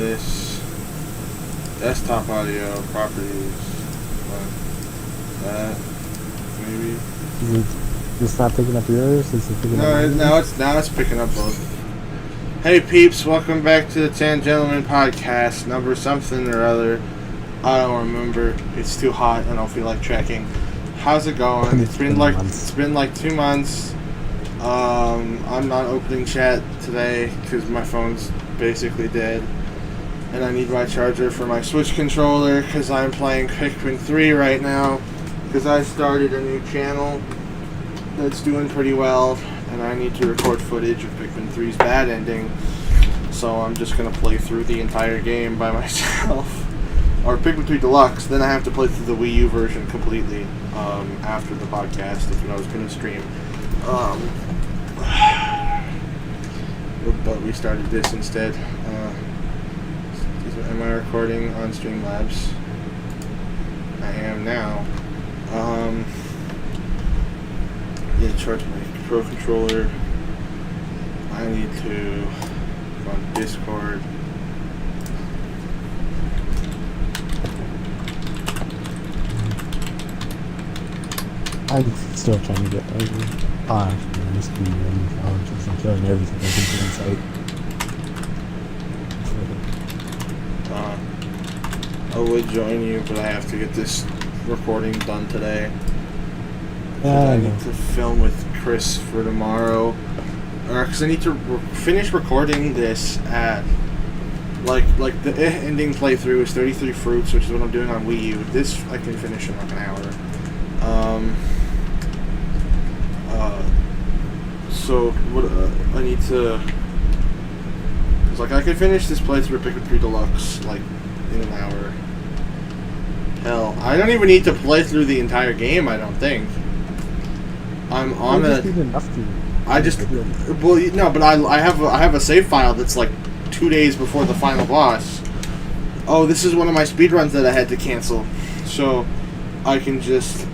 this. Desktop audio, properties. That, maybe. Is it just not picking up yours? Is it picking up mine? Now it's picking up both. Hey peeps, welcome back to the Gentlemen podcast, number something or other. I don't remember. It's too hot. I don't feel like checking. How's it going? It's been like 2 months. I'm not opening chat today because my phone's basically dead, and I need my charger for my Switch controller because I'm playing Pikmin 3 right now. Because I started a new channel that's doing pretty well, and I need to record footage of Pikmin 3's bad ending. So I'm just gonna play through the entire game by myself. Or Pikmin 3 Deluxe, then I have to play through the Wii U version completely after the podcast. That's what I was going to stream. But we started this instead. Am I recording on Streamlabs? I am now. Need to charge my Pro Controller. I need to go on Discord. I'm still trying to get over this video and challenges. I'm killing everything I can do in sight. I would join you, but I have to get this recording done today. I need to film with Chris for tomorrow. Because I need to finish recording this at like the ending playthrough is 33 Fruits, which is what I'm doing on Wii U. This I can finish in like an hour. So what I need to, cause like I could finish this playthrough of Pikmin 3 Deluxe like in an hour. Hell, I don't even need to play through the entire game. I don't think. I'm on a. I just well no, but I have a save file that's like 2 days before the final boss. Oh, this is one of my speedruns that I had to cancel, so I can just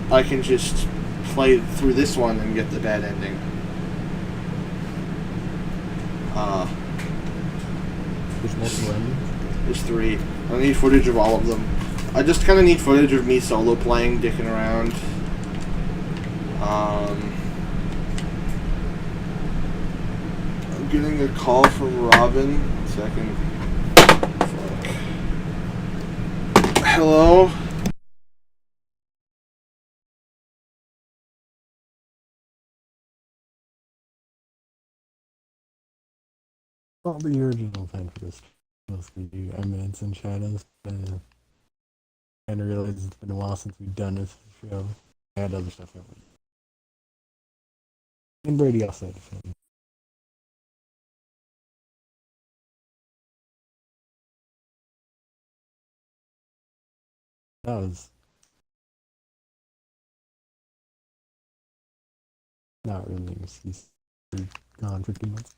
play through this one and get the bad ending. There's multiple endings? There's 3. I need footage of all of them. I just kind of need footage of me solo playing, dicking around. I'm getting a call from Robin. 1 second. Fuck. Hello? Well, the original plan for this mostly do Eminence and Shadows. I kind of realized it's been a while since we've done this show. I had other stuff going. And Brady also had to film. That was not really an excuse. We're gone for 2 months.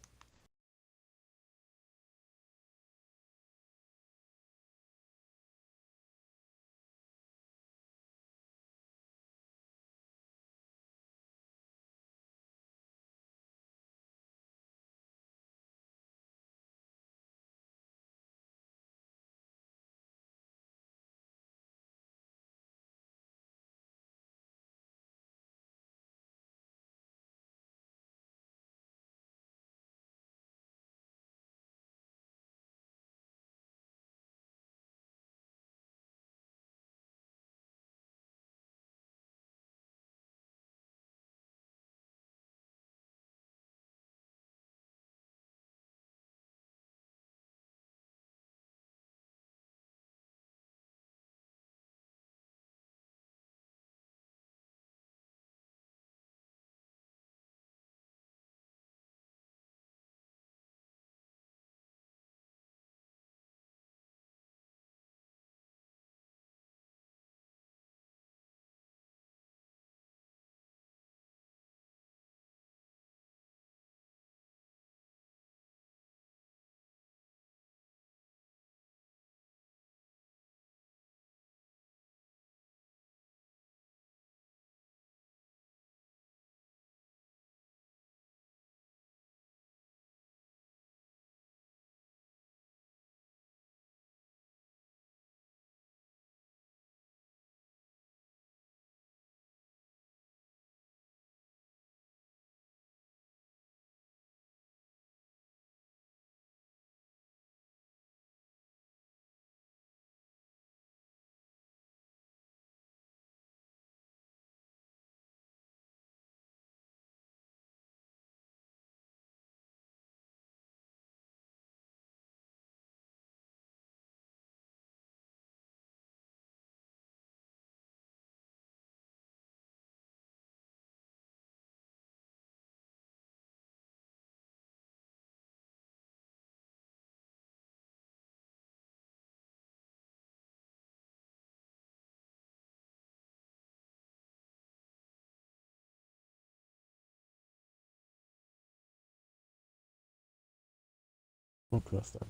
What could I start?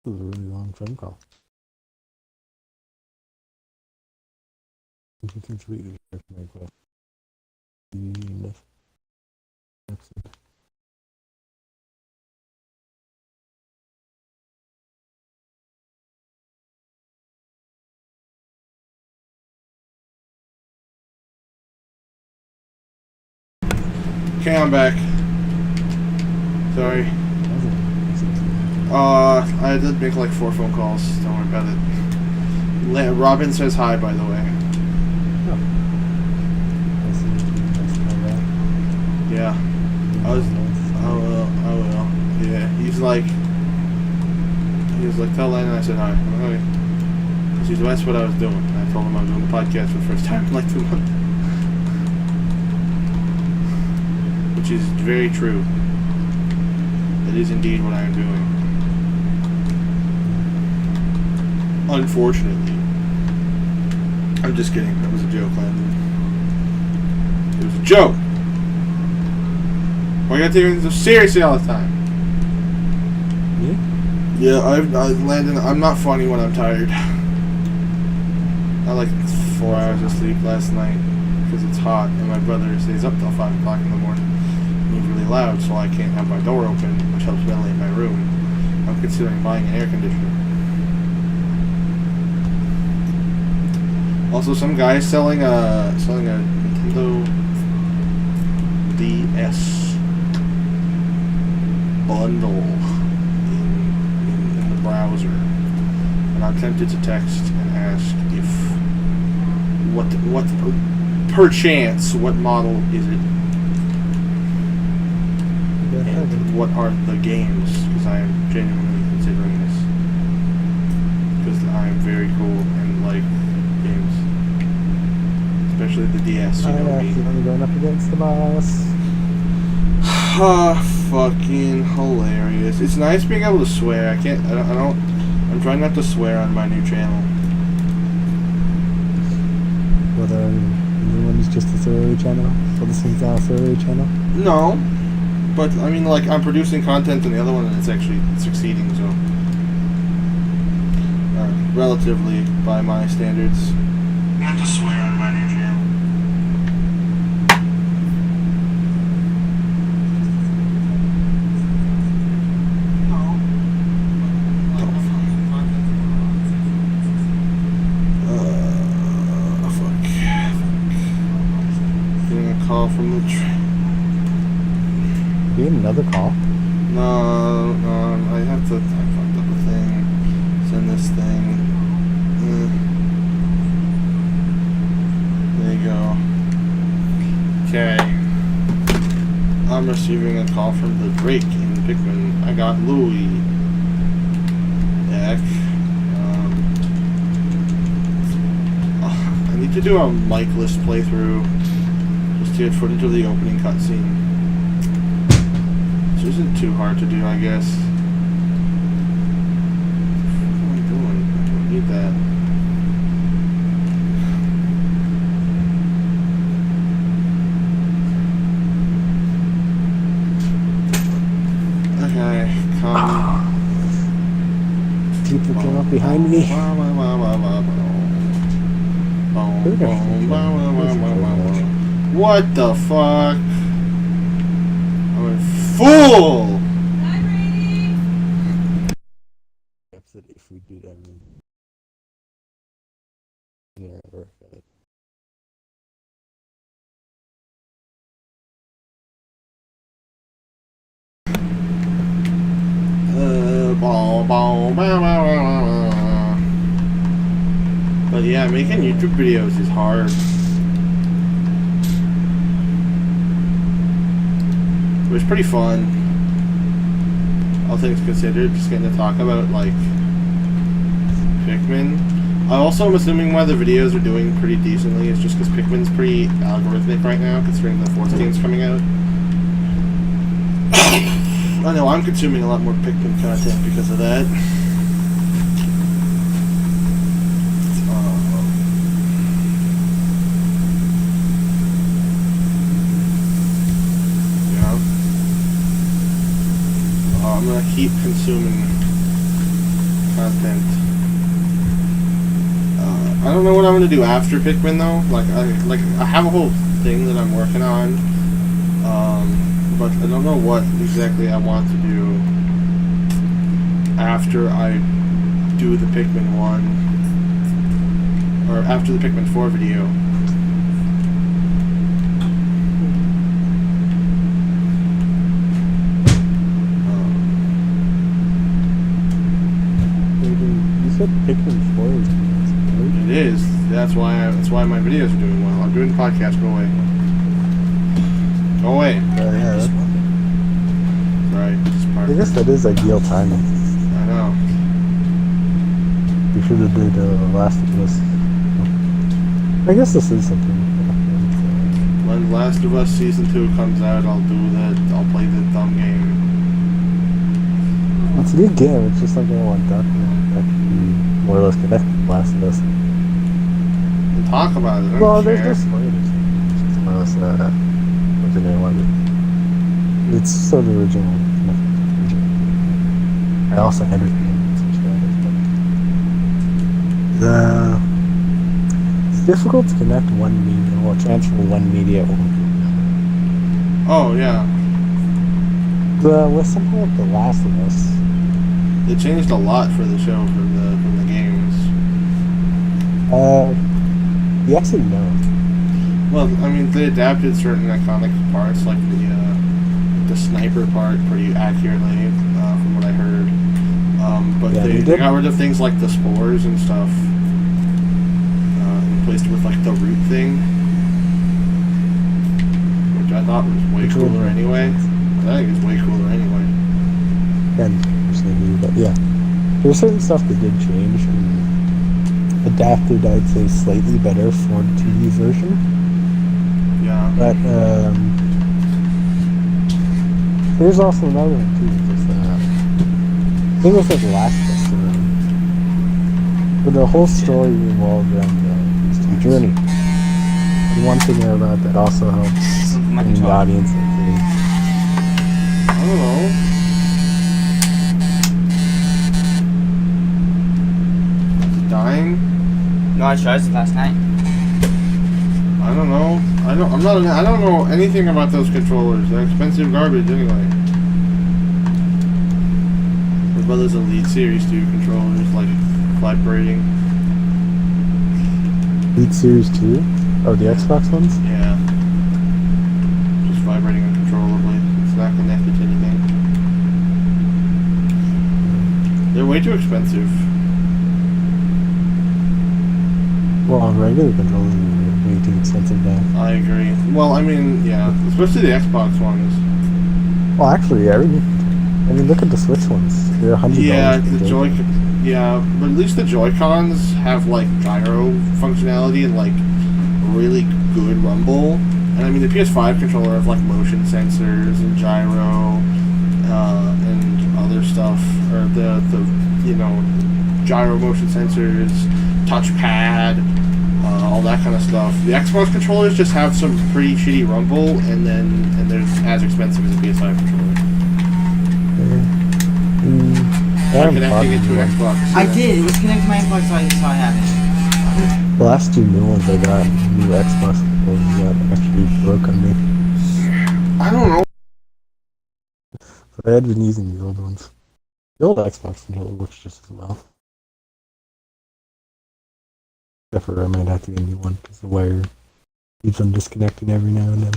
This was a really long phone call. You can completely hear from my question. Okay, I'm back. Sorry. I did make like 4 phone calls. Don't worry about it. Robin says hi, by the way. Oh. Yeah. I will. Yeah. He was like, tell Landon I said hi. Okay. Because that's what I was doing. I told him I was doing the podcast for the first time in like 2 months. Which is very true. That is indeed what I am doing. Unfortunately. I'm just kidding. That was a joke, Landon. It was a joke. Why you gotta take it so seriously all the time? Yeah, Landon, I'm not funny when I'm tired. I like 4 hours of sleep last night because it's hot and my brother stays up till 5 o'clock in the morning. And he's really loud, so I can't have my door open, which helps ventilate my room. I'm considering buying an air conditioner. Also, some guy selling a Nintendo DS bundle in the browser, and I'm tempted to text and ask if what perchance what model is it, and what are the games, because I am genuinely considering this, because I am very cool and like games, especially the DS. You know me. I'm going up against the boss. Fucking hilarious. It's nice being able to swear. I'm trying not to swear on my new channel. Well, the new one is just a story channel? So this one's our story channel? No. But, I mean, like, I'm producing content on the other one and it's actually succeeding, so. Relatively, by my standards. Not to swear on my new channel. Call from the Getting another call? No, I fucked up a thing. Send this thing. There you go. Okay. I'm receiving a call from the Drake in Pikmin. I got Louie. Heck. I need to do a mic-less playthrough. To get footage of the opening cutscene, which isn't too hard to do, I guess. What am I doing? I don't need that. Okay, come. People came up behind me. What the fuck? I'm a fool! I'm ready. If we do that, never got it. But yeah, making YouTube videos is hard. It was pretty fun. All things considered, just getting to talk about, like, Pikmin. I also am assuming why the videos are doing pretty decently is just because Pikmin's pretty algorithmic right now, considering the fourth game's coming out. I know I'm consuming a lot more Pikmin content because of that. I'm gonna keep consuming content. I don't know what I'm gonna do after Pikmin though. I have a whole thing that I'm working on, but I don't know what exactly I want to do after I do the Pikmin 1 or after the Pikmin 4 video. Pikmin 4 is good. It is. That's why my videos are doing well. I'm doing the podcast. Go away. Go away. Yeah. Right. I guess that is ideal timing. I know. We should have did Last of Us. I guess this is something. When Last of Us Season 2 comes out, I'll play the dumb game. It's a good game. It's just like I want document more or less connected to Last of Us. And talk about it. Well, there's no spoilers. It's just more or less what's the name of it. It's still the original. I also had it in some shadows, but it's difficult to connect one media or transfer one media over to another. Oh yeah. With something like The Last of Us, they changed a lot for the show from the games. yes and no. Well, I mean, they adapted certain iconic parts, like the sniper part, pretty accurately, from what I heard. But Yeah, they got rid of things like the spores and stuff, and replaced it with like the root thing, which I thought was way cooler anyway. I think it's way cooler anyway. And but yeah, there's certain stuff that did change and adapted, I'd say, slightly better for the TV version. Yeah. But there's also another one too. Just, I think it was like Last of Us, but the whole story revolved around these two journey. And one thing about that also helps in the audience. I don't know. Is it dying? No, I charged it last night. I don't know. I don't know anything about those controllers. They're expensive garbage anyway. As well as Elite Series 2 controllers, like vibrating. Elite Series 2? Oh, the Xbox ones? Yeah. Just vibrating uncontrollably. It's not connected to anything. They're way too expensive. Well, regular controllers are way too expensive now. I agree. Well, I mean, yeah, especially the Xbox ones. Well, actually, I mean, look at the Switch ones. They're $100. Yeah, but at least the Joy-Cons have like gyro functionality and like really good rumble. And I mean, the PS5 controller have like motion sensors and gyro and other stuff, or the gyro motion sensors, touchpad. All that kind of stuff. The Xbox controllers just have some pretty shitty rumble, and they're as expensive as a PS5 controller. Connecting it to an Xbox. I did. It was connected to my Xbox, so I have it. The last two new ones I got, new Xbox controllers that actually broke on me. I don't know. But I had been using the old ones. The old Xbox controller works just as well. Except for I might have to get a new one because the wire keeps on disconnecting every now and then.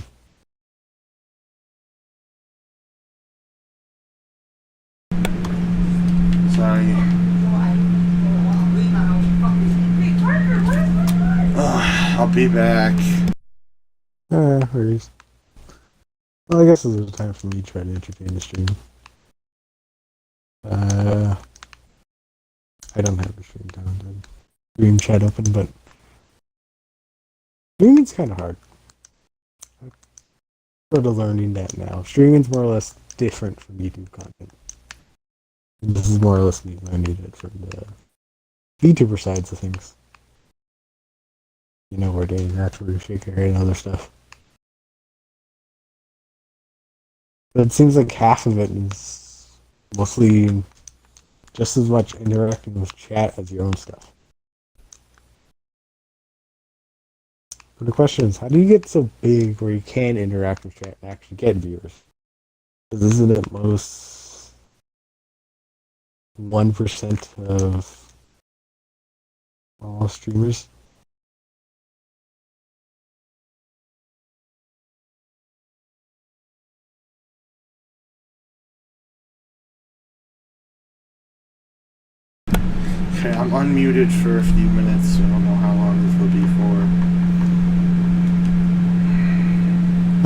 Sorry. I'll be back. Worries. Well, I guess there's a time for me to try to entertain the stream. I don't have a stream down. Stream chat open, but streaming's kind of hard. I'm sort of learning that now. Streaming's more or less different from YouTube content. And this is more or less me learning it from the YouTuber sides of things. You know, we're doing natural shaker and other stuff. But it seems like half of it is mostly just as much interacting with chat as your own stuff. But the question is, how do you get so big where you can interact with chat and actually get viewers? Because isn't it most 1% of all streamers? Okay, I'm unmuted for a few minutes. I don't know how long this will be for.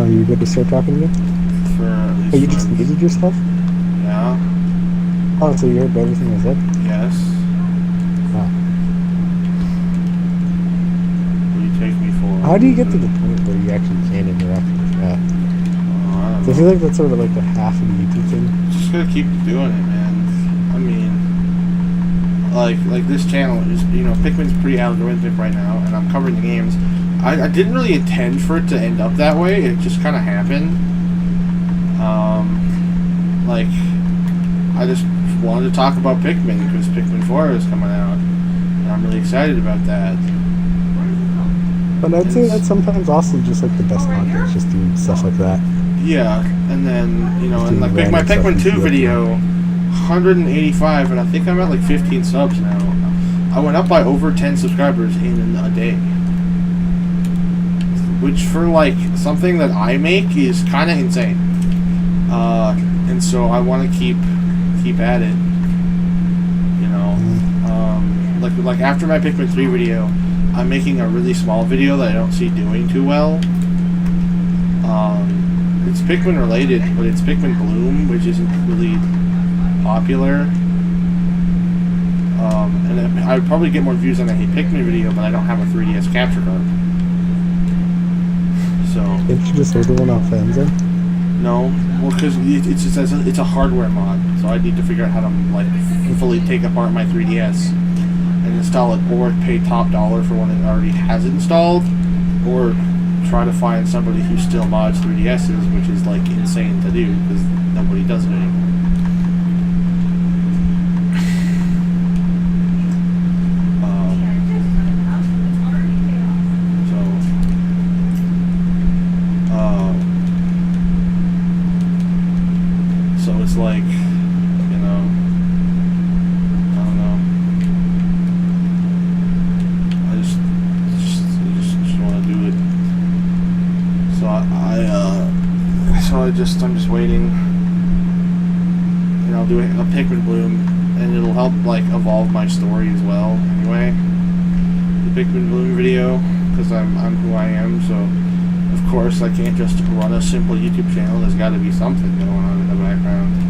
Are you good to start talking again? For at least. Oh, you just muted yourself? Yeah. Oh, so you heard everything I said? Yes. Wow. What do you take me for? How do you get to the point where you actually can interact with chat? I don't So I know. feel like that's sort of like the half of the YouTube thing. Just gotta keep doing it, man. I mean, like this channel is, Pikmin's pretty algorithmic right now, and I'm covering the games. I didn't really intend for it to end up that way. It just kind of happened. I just wanted to talk about Pikmin because Pikmin 4 is coming out, and I'm really excited about that. But I'd say that's sometimes also just like the best content, just doing stuff like that. Yeah, and then, Just and like doing my random Pikmin stuff 2 you video, 185, and I think I'm at like 15 subs now. I went up by over 10 subscribers in a day. Which for like something that I make is kind of insane. And so I want to keep at it. Like after my Pikmin 3 video, I'm making a really small video that I don't see doing too well. It's Pikmin related, but it's Pikmin Bloom, which isn't really popular. And I would probably get more views on a Hey Pikmin video, but I don't have a 3DS capture card. So Didn't you just order one off Amazon? no, well, because it's a hardware mod, so I need to figure out how to like fully take apart my 3DS and install it, or pay top dollar for one that already has it installed, or try to find somebody who still mods 3DSs, which is like insane to do because nobody does it anymore. So it's like, I don't know. I just want to do it. So I'm just waiting. And I'll do a Pikmin Bloom, and it'll help like evolve my story as well. Anyway, the Pikmin Bloom video, because I'm who I am. So of course I can't just run a simple YouTube channel. There's got to be something going on in the background.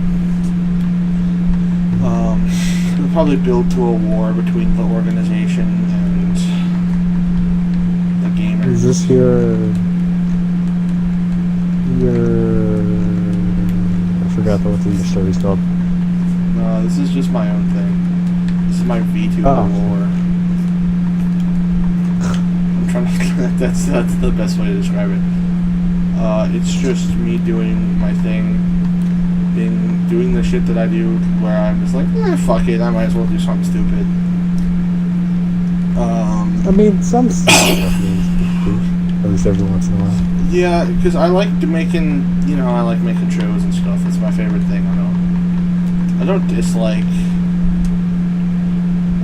It'll probably build to a war between the organization and the gamers. Is this your I forgot what the story's called. No, this is just my own thing. This is my VTuber war. I'm trying to. That's the best way to describe it. It's just me doing my thing, doing the shit that I do, where I'm just like, fuck it, I might as well do something stupid. I mean, some stuff at least every once in a while. Yeah, because I like making shows and stuff. It's my favorite thing. I don't dislike.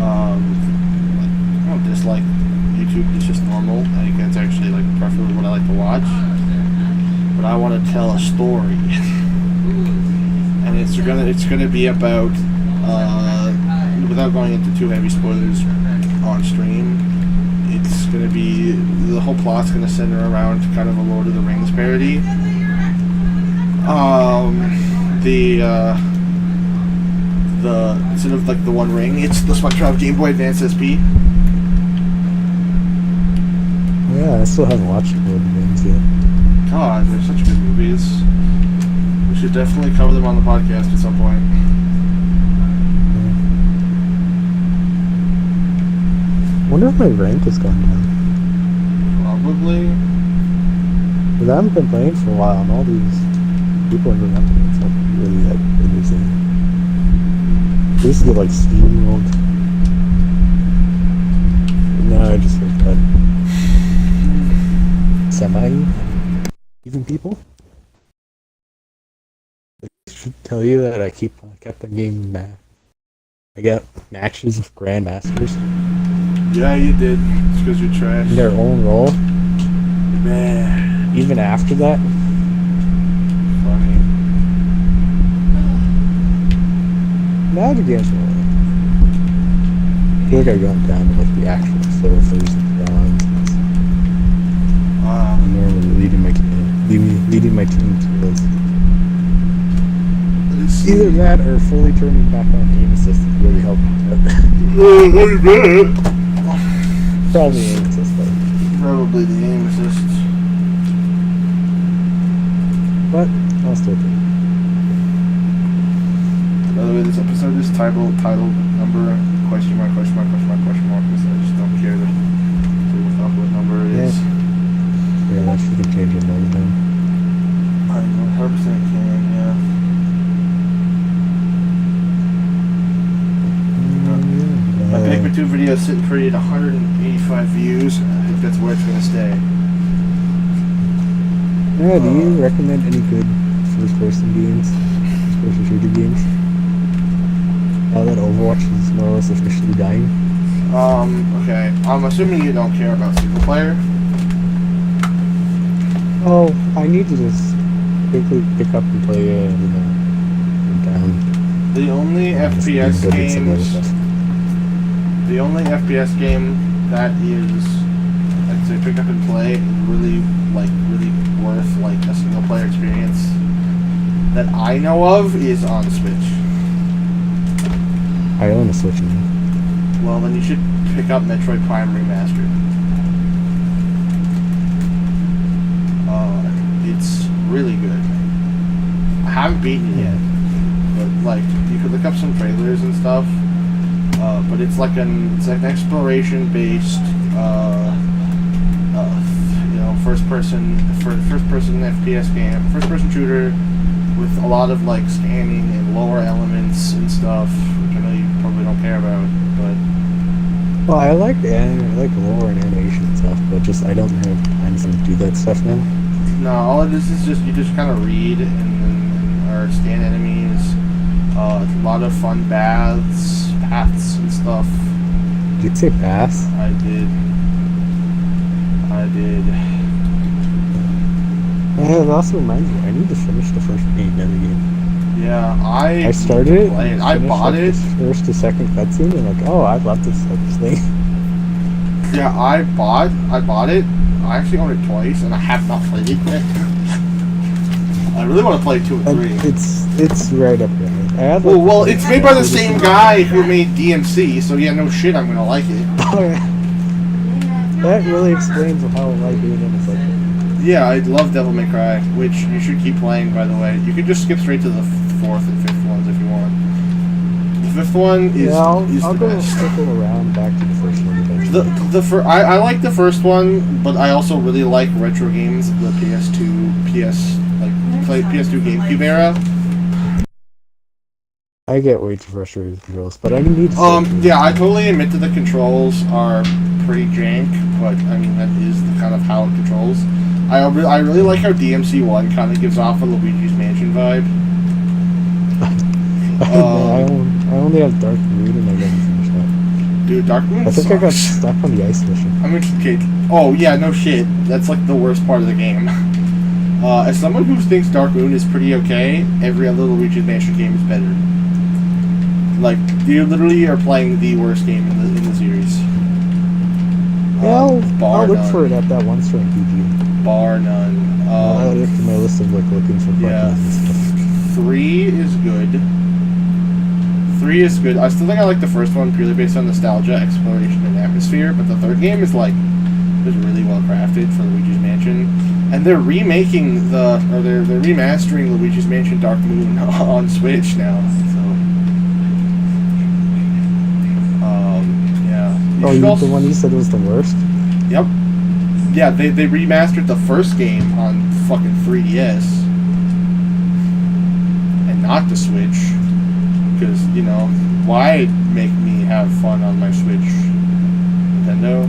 I don't dislike YouTube. It's just normal. I think that's actually like preferably what I like to watch. But I want to tell a story, and it's gonna be about without going into too heavy spoilers on stream. It's going to be, the whole plot's going to center around kind of a Lord of the Rings parody. Instead of like the One Ring, it's the SpongeBob Game Boy Advance SP. Yeah, I still haven't watched Lord of the Rings yet. God, they're such good movies. We should definitely cover them on the podcast at some point. Wonder if my rank has gone down. Probably. Because I haven't been playing for a while, and all these people are going up against like really like good music. I used to get like steamrolled. Now I just feel bad. Semi-even people. I should tell you that I kept on getting I got matches with Grandmasters. Yeah, you did. It's because you're trash. In their own role. Man. Even after that. Funny. Now the game's more. I feel like I've gone down to like the actual surfers and bronze. I'm normally leading my team to those. Either that or fully turning back on aim assist really helped me out. Probably aim assist though. Probably the aim assist. But I'll still do it. By the way, this episode is titled number question mark because I just don't care to look up what number it is. Yeah, that should have changed it another time. I 100% can, yeah. My Pikmin 2 video is sitting pretty at 185 views. I think that's where it's going to stay. Yeah, do you recommend any good first-person games? First-person shooter games? Now that Overwatch is more or less officially dying? Okay. I'm assuming you don't care about single player. Oh, I need to just quickly pick up and play it and put down. The only FPS game that is, I'd say, pick up and play really worth like a single player experience that I know of is on Switch. I own a Switch now. Well, then you should pick up Metroid Prime Remastered. It's really good. I haven't beaten it yet, but like you could look up some trailers and stuff. But it's like an exploration based, first person FPS game, first person shooter with a lot of like scanning and lower elements and stuff, which I know you probably don't care about, but. Well, I like lore and animation and stuff, but just I don't have time to do that stuff now. No, all it is just you just kind of read or scan enemies. A lot of fun paths and stuff. Did you say paths? I did. It also reminds me, I need to finish the first game of the game. Yeah, I started it. I bought it. First to second cutscene, and like, oh, I love this thing. Yeah, I bought it. I actually own it twice, and I have not played it yet. I really want to play 2 and 3. It's right up there. Well, it's made by the same guy who made DMC, so yeah, no shit, I'm gonna like it. Oh, yeah. That really explains how I like being in a second. Yeah, I love Devil May Cry, which you should keep playing, by the way. You could just skip straight to the 4th and 5th ones if you want. The 5th one is I'll the go best. circle around back to the first one eventually. I like the first one, but I also really like retro games, the PS2 GameCube era. I get way too frustrated with controls, but I need to. Yeah, I totally admit that the controls are pretty jank, but I mean that is the kind of how it controls. I really like how DMC1 kind of gives off a Luigi's Mansion vibe. I only have Dark Moon and I haven't finished that. Dude, Dark Moon I think sucks. I got stuck on the ice mission. I mean, okay. Oh yeah, no shit. That's like the worst part of the game. As someone who thinks Dark Moon is pretty okay, every other Luigi's Mansion game is better. Like, you literally are playing the worst game in the series. Yeah, Bar I'll look none. for it at that one store in PG. Bar none. I'll add it to my list of like looking for Yeah. buttons and stuff. 3 is good. 3 is good. I still think I like the first one purely based on nostalgia, exploration, and atmosphere, but the third game is like really well crafted for Luigi's Mansion, and they're remaking they're remastering Luigi's Mansion Dark Moon on Switch now. So, yeah. The one you said was the worst? Yep. Yeah, they remastered the first game on fucking 3DS and not the Switch. Because, why make me have fun on my Switch, Nintendo?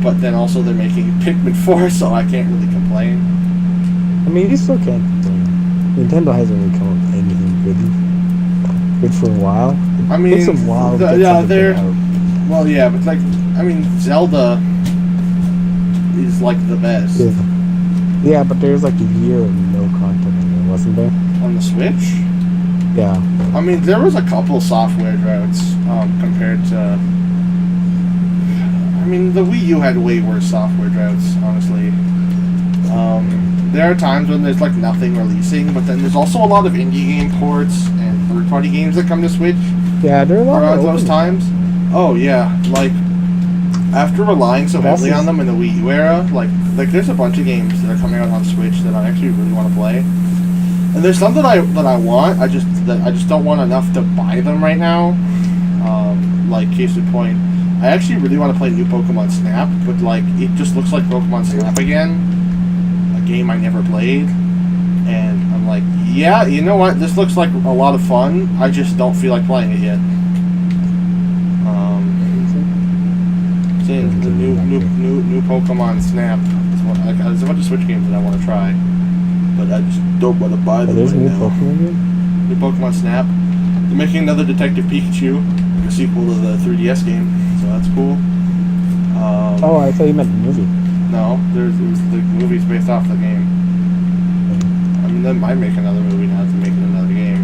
But then also they're making Pikmin 4, so I can't really complain. I mean, you still can't complain. Nintendo hasn't really come up with anything good for a while. It takes them a while to get something out. Well, yeah, but Zelda is like the best. Yeah, but there's like a year of no content in there, wasn't there? On the Switch? Yeah. I mean, there was a couple software droughts compared to... I mean, the Wii U had way worse software droughts, honestly. There are times when there's like nothing releasing, but then there's also a lot of indie game ports and third-party games that come to Switch. Yeah, there are a lot of those times. Oh yeah, like after relying so heavily on them in the Wii U era, like there's a bunch of games that are coming out on Switch that I actually really want to play. And there's some that I want. I just don't want enough to buy them right now. Like case in point, I actually really want to play new Pokemon Snap, but like it just looks like Pokemon Snap again, a game I never played. And I'm like, yeah, you know what? This looks like a lot of fun. I just don't feel like playing it yet. The new Pokemon Snap. There's a bunch of Switch games that I want to try, but I just don't want to buy them. There's right new now. Pokemon game? New Pokemon Snap. They're making another Detective Pikachu, the sequel to the 3DS game, so that's cool. Oh, I thought you meant the movie. No, the movie's based off the game. I mean, they might make another movie now to make another game.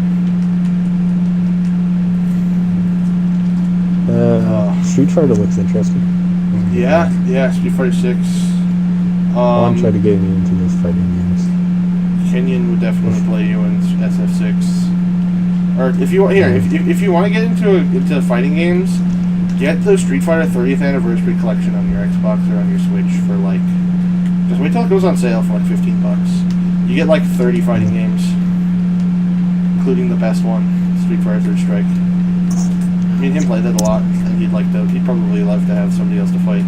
Street Fighter looks interesting. Yeah, Street Fighter 6. I want to try to get me into those fighting games. Kenyon would definitely play you in SF6. Or if you want to get into fighting games, get the Street Fighter 30th Anniversary Collection on your Xbox or on your Switch for like... Just wait till it goes on sale for like $15. You get like 30 fighting games, including the best one, Street Fighter 3rd Strike. Me and him played that a lot, and he'd probably love to have somebody else to fight.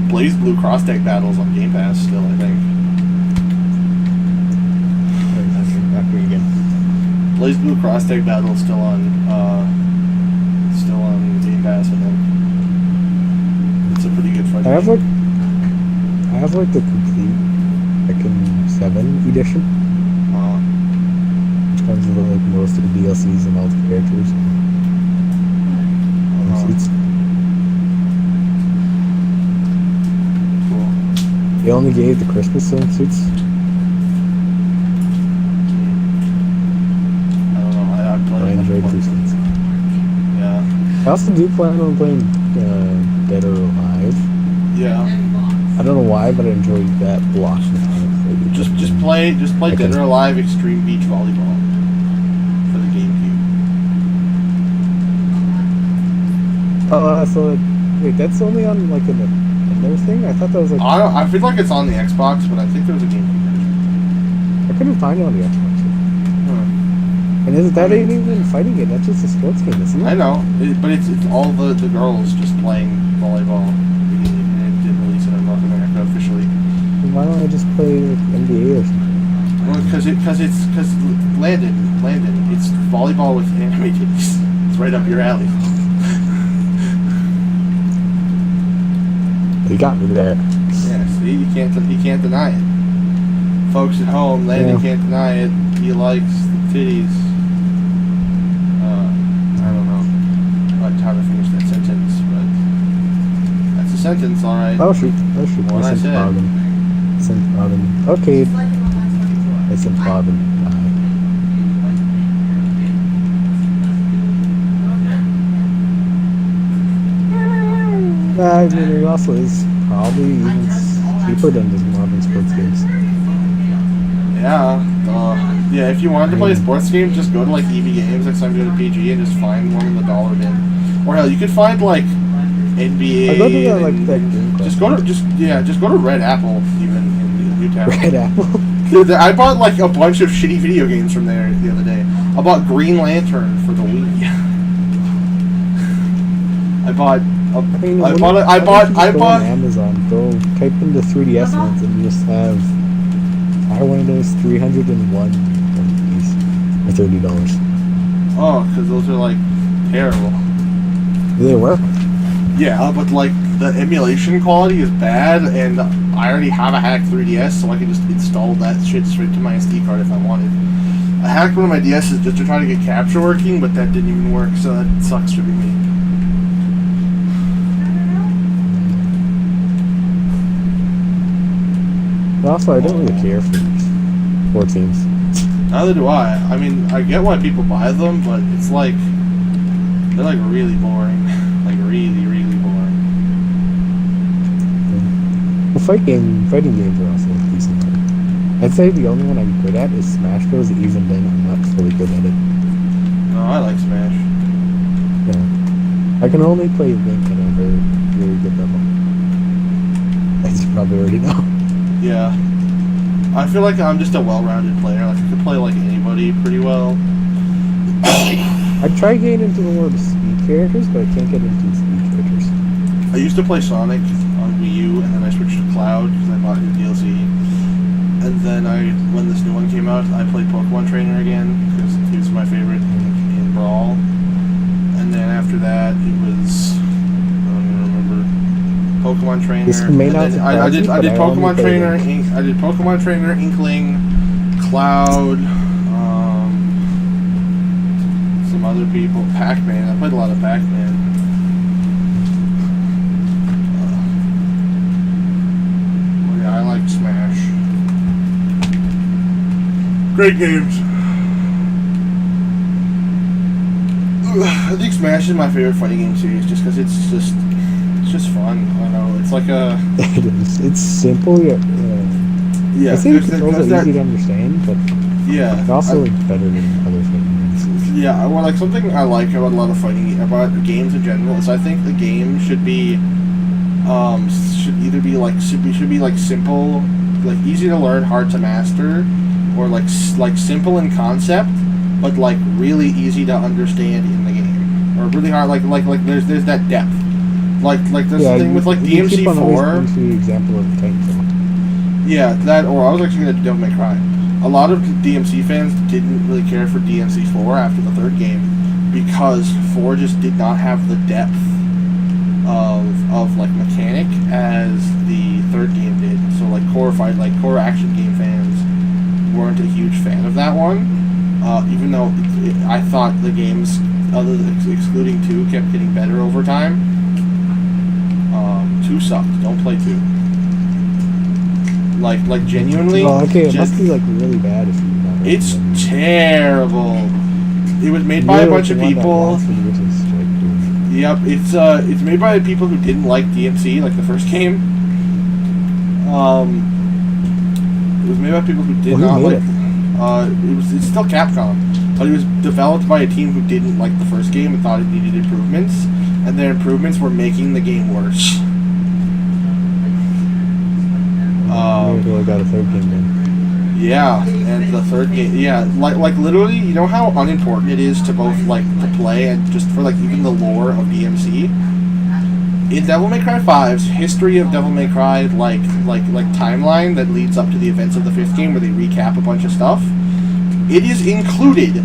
Blaze Blue Cross Tag Battles on Game Pass still, I think. Blaze Blue Cross Tag Battle still on Game Pass, I think. It's a pretty good fight. I have like the complete Tekken 7 edition. Which comes with like most of the DLCs and all the characters. Cool. They only gave the Christmas swimsuits. I enjoyed these ones. Yeah. I also do plan on playing Dead or Alive. Yeah. I don't know why, but I enjoyed that block mechanic. Just play Dead or Alive Extreme Beach Volleyball for the GameCube. So wait, that's only on like another thing? I thought that was like... I feel like it's on the Xbox, but I think there was a GameCube version. I couldn't find it on the Xbox. And that ain't even a fighting game, that's just a sports game, isn't it? I know, but it's all the girls just playing volleyball. And it didn't release it in North America officially. Why don't I just play like NBA or something? Well, because Landon, it's volleyball with anime titties. It's right up your alley. You got me there. Yeah, see, you can't deny it. Folks at home, Landon can't deny it. He likes the titties. I don't know how to finish that sentence, but that's a sentence, all right. Oh shoot! What I said. Sent Robin. Okay. I sent Robin. I mean, it also is probably even cheaper than the modern sports games. Yeah. Yeah, if you wanted to play a sports game, just go to like EV Games next time you go to PG and just find one in the dollar bin. Or hell, you could find like NBA. I go to the, like, and that game just go to just go to Red Apple even in Newtown. Red Apple. Dude, I bought like a bunch of shitty video games from there the other day. I bought Green Lantern for the Wii. I bought. I bought. On Amazon. Go type in the 3DS ones and you just have. I one of those 301 piece for $30. Oh, because those are like terrible. They work. Yeah, but like the emulation quality is bad, and I already have a hacked 3DS, so I can just install that shit straight to my SD card if I wanted. I hacked one of my DS's just to try to get capture working, but that didn't even work, so that sucks for me. But also, I don't really care for sports games. Neither do I. I mean, I get why people buy them, but it's like they're like really boring, like really, really boring. Well, fighting games are also decent. I'd say the only one I'm good at is Smash Bros. Even then, I'm not fully good at it. No, I like Smash. Yeah, I can only play Link at a very, very good level. As you probably already know. Yeah. I feel like I'm just a well-rounded player. Like, I could play like anybody pretty well. I try getting into the world of speed characters, but I can't get into speed characters. I used to play Sonic on Wii U, and then I switched to Cloud because I bought new DLC. And then when this new one came out, I played Pokemon Trainer again because he was my favorite in Brawl. And then after that, it was I don't even remember Pokemon Trainer. This may not I did surprise you, but Pokemon I Trainer. only I did Pokemon Trainer, Inkling, Cloud, some other people, Pac-Man. I played a lot of Pac-Man. Yeah, I like Smash. Great games. I think Smash is my favorite fighting game series just because it's just fun. I don't know. It's like a. It is. It's simple yet. Yeah, I think the controls are easy to understand, but yeah, it's also better than other fighting games. Yeah, well, like something I like about a lot of fighting about games in general is I think the game should be, should be like simple, like easy to learn, hard to master, or like simple in concept, but like really easy to understand in the game, or really hard like there's that depth. Like there's the thing with like DMC4. The example of tengental. Yeah, that, or I was actually gonna Devil May Cry. A lot of DMC fans didn't really care for DMC4 after the third game because 4 just did not have the depth of like mechanic as the third game did. So like core action game fans weren't a huge fan of that one. Even though I thought the games, other than excluding 2, kept getting better over time. 2 sucked. Don't play 2. Like genuinely. Oh, okay. It must be like really bad if you. It's terrible. It was made by a bunch of people. Yep, it's made by people who didn't like DMC, like the first game. It was made by people who did not like. It's still Capcom, but it was developed by a team who didn't like the first game and thought it needed improvements, and their improvements were making the game worse. Maybe I got a third game then. Yeah, and the third game, yeah, like literally, you know how unimportant it is to both like to play and just for like even the lore of DMC. In Devil May Cry 5's history of Devil May Cry, like timeline that leads up to the events of the 5th game, where they recap a bunch of stuff, it is included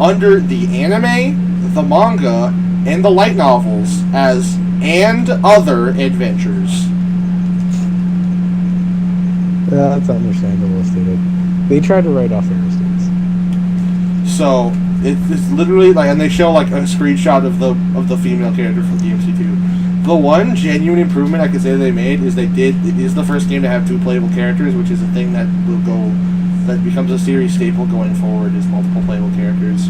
under the anime, the manga, and the light novels as "and other adventures." Yeah, that's understandable if they try to write off their mistakes. So it's literally like, and they show like a screenshot of the female character from DMC2. The one genuine improvement I could say they made is it is the first game to have 2 playable characters, which is a thing that that becomes a series staple going forward, is multiple playable characters.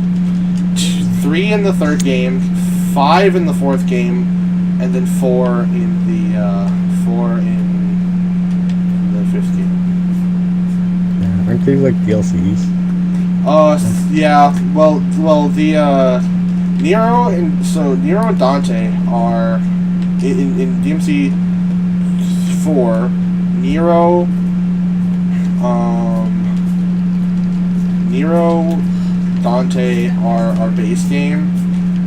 3 in the 3rd game, 5 in the 4th game, and then 4 in the 5th game. Yeah, aren't they like DLCs? Yeah. Well, the Nero and Dante are in DMC 4. Nero, Dante are our base game,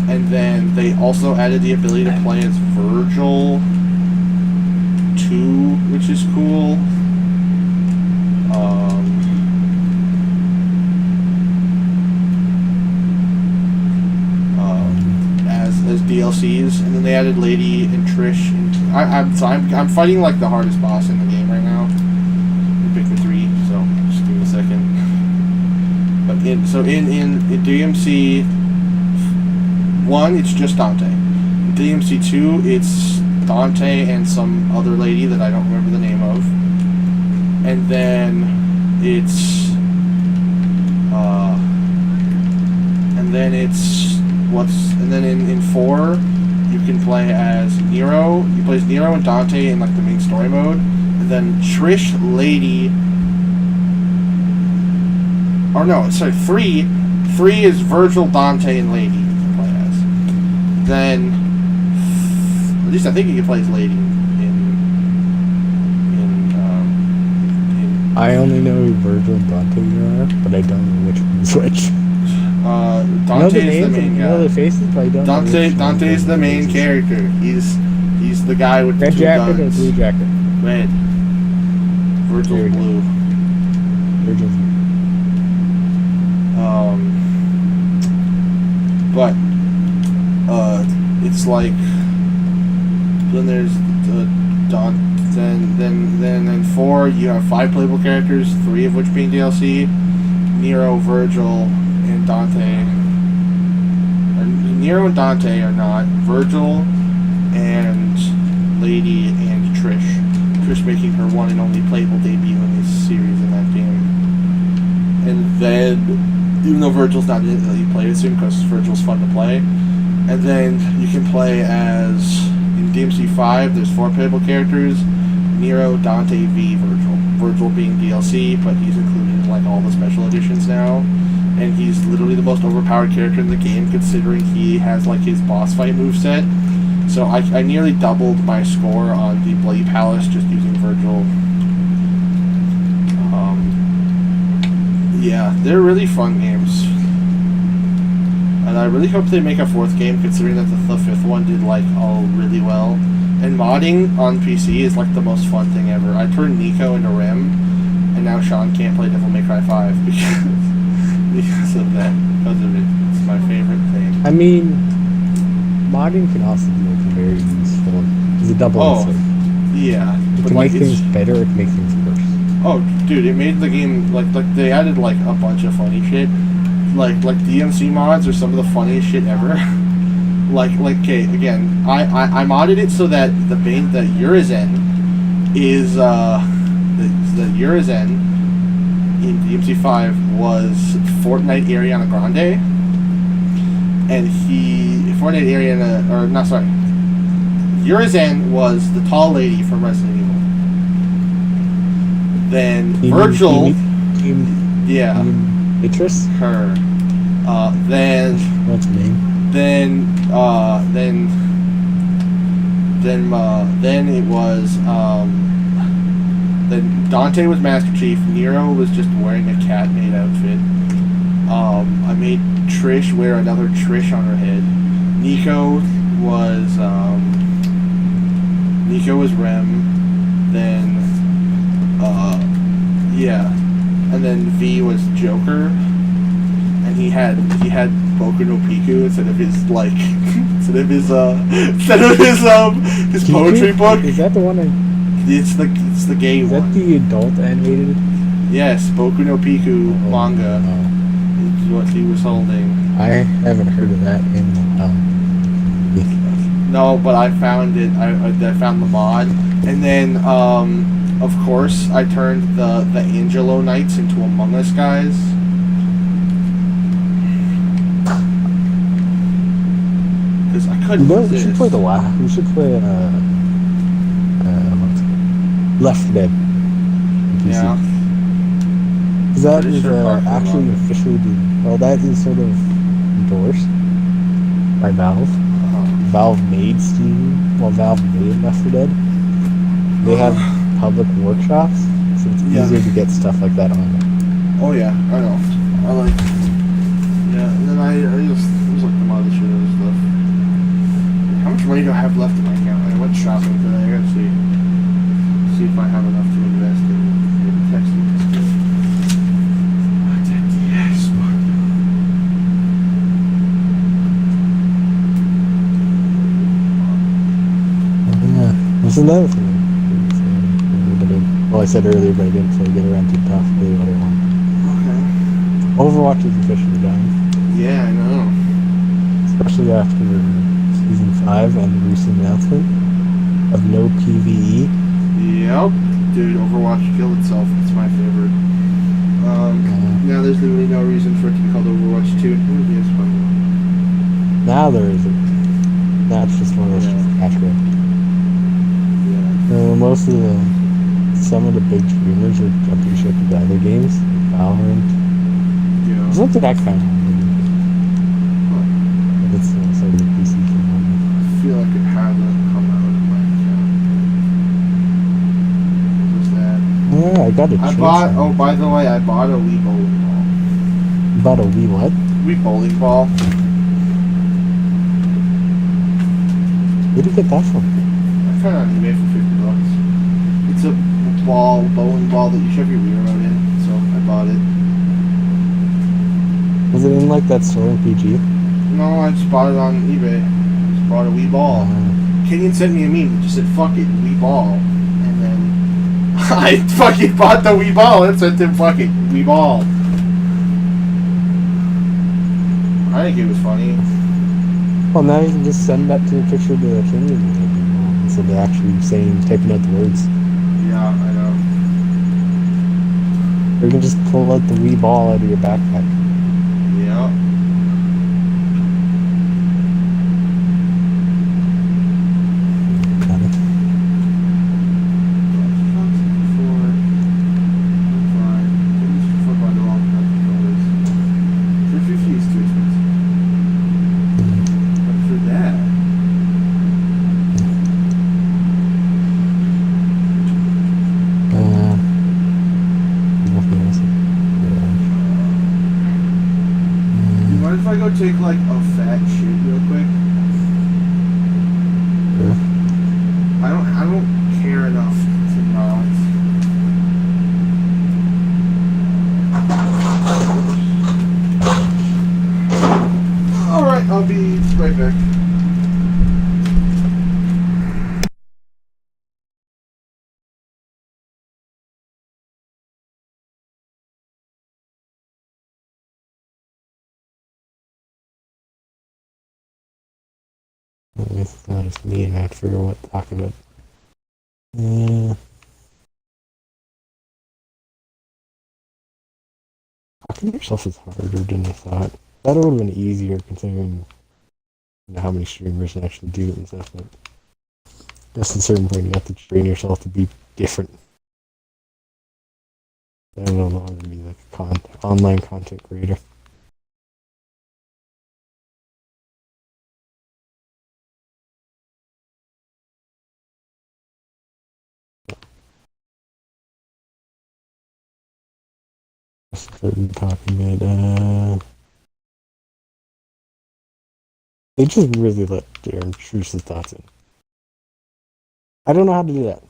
and then they also added the ability to play as Virgil 2, which is cool. As DLCs, and then they added Lady and Trish. I'm fighting like the hardest boss in the game right now. You pick the 3, so just give me a second. But in DMC 1, it's just Dante. In DMC 2, it's Dante and some other lady that I don't remember the name of. And then in 4, you can play as Nero. You play as Nero and Dante in like the main story mode, and then Trish, Lady. Or no, sorry, 3 is Virgil, Dante, and Lady you can play as. Then, at least I think you can play as Lady I only know who Virgil and Dante are, but I don't know which one's which. Dante is the main guy. I know the faces, but I don't know Dante is the main character. He's the guy with red the 2 jacket guns. or blue jacket? Red. Virgil's blue. Virgil's blue. But it's like then there's then in 4 you have 5 playable characters, 3 of which being DLC. Nero, Virgil, and Dante. Nero and Dante are not. Virgil and Lady and Trish. Trish making her one and only playable debut in this series in that game. And then, even though Virgil's not in it, you play it soon because Virgil's fun to play. And then you can play as, in DMC 5, there's 4 playable characters. Nero, Dante, V, Virgil. Virgil being DLC, but he's included in like all the special editions now. And he's literally the most overpowered character in the game, considering he has like his boss fight moveset. So I nearly doubled my score on the Bloody Palace just using Virgil. Yeah, they're really fun games. And I really hope they make a 4th game, considering that the 5th one did like all really well. And modding on PC is like the most fun thing ever. I turned Nico into Rem, and now Sean can't play Devil May Cry 5 because of that. Because of it. It's my favorite thing. I mean, modding can also be like very useful. It's a double-edged sword. Yeah. It can make things better, it can make things worse. Oh, dude, it made the game, like they added, like, a bunch of funny shit. Like DMC mods are some of the funniest shit ever. Okay, again, I modded it so that the Urizen is, the Urizen in DMC 5 was Fortnite Ariana Grande. And Fortnite Ariana, or, not, sorry. Urizen was the tall lady from Resident Evil. Then Virgil, yeah, Beatrice, her. What's her name? Then it was then Dante was Master Chief. Nero was just wearing a cat maid outfit. I made Trish wear another Trish on her head. Nico was Rem. Then yeah, and then V was Joker, and he had Boku no Piku instead of his his poetry book. Is that the one? It's the gay one. Is that the adult animated? Yes, Boku no Piku manga. Is what he was holding. I haven't heard of that in No, but I found it. I found the mod, and then of course I turned the Angelo Knights into Among Us guys. because I You couldn't know, we should resist. play we should play what's it called? Left 4 Dead on PC. Yeah. Because that Pretty is sure Parker actually loved it. officially well, that is sort of endorsed by Valve. Valve made Steam. Well, Valve made Left 4 Dead. They have public workshops, so it's Yeah. easier to get stuff like that on there. Oh yeah, I know. I like. Yeah, and then I just like the other shit and stuff. How much money do I have left in my account? I went shopping today. I gotta see if I have enough to invest in maybe texting this kid. Yes, Yeah, that's another thing. Well, I said earlier, but I didn't fully get around to talk really what I wanted. okay. Overwatch is officially done. Yeah, I know. Especially after Season 5 and the recent announcement of no PvE. Yep. Dude, Overwatch killed itself. It's my favorite. Now there's literally no reason for it to be called Overwatch 2. It would be as fun. Now there isn't. Now it's just one of those catch grab. Yeah. Some of the big streamers are jumping ship to the other games, like Valorant. Yeah. It's not that kind of Huh. but it's sort of a PC thing. I feel like it hasn't come out of my account. What was that? Yeah, I got a chainsaw. Oh, by the way, I bought a Wii bowling ball. You bought a Wii what? Wii bowling ball. Where'd you get that from? I found it on eBay for $50. It's a bowling ball that you shove your Wii remote in, so I bought it. Was it in like that store in PG? No, I just bought it on eBay. I just bought a Wii ball. Kenyon sent me a meme that just said, fuck it, Wii ball. And then I fucking bought the Wii ball and sent him fucking Wii ball. I think it was funny. Well, now you can just send that to a picture of the king instead of actually typing out the words. Yeah, I know. Or you can just pull out the Wii ball out of your backpack. Yeah. Got it. $350 is too expensive. But for that, Nothing else. what if I go take like a fat shit real quick? Sure. I don't care enough to not. Alright, I'll be right back. It's not just me, and I have to figure out what to talk about. Yeah. Talking to yourself is harder than I thought. That would have been easier considering how many streamers actually do it and stuff, but I guess at a certain point you have to train yourself to be different. I don't know how to be like a online content creator. Certain talking about they just really let their intrusive thoughts in. I don't know how to do that.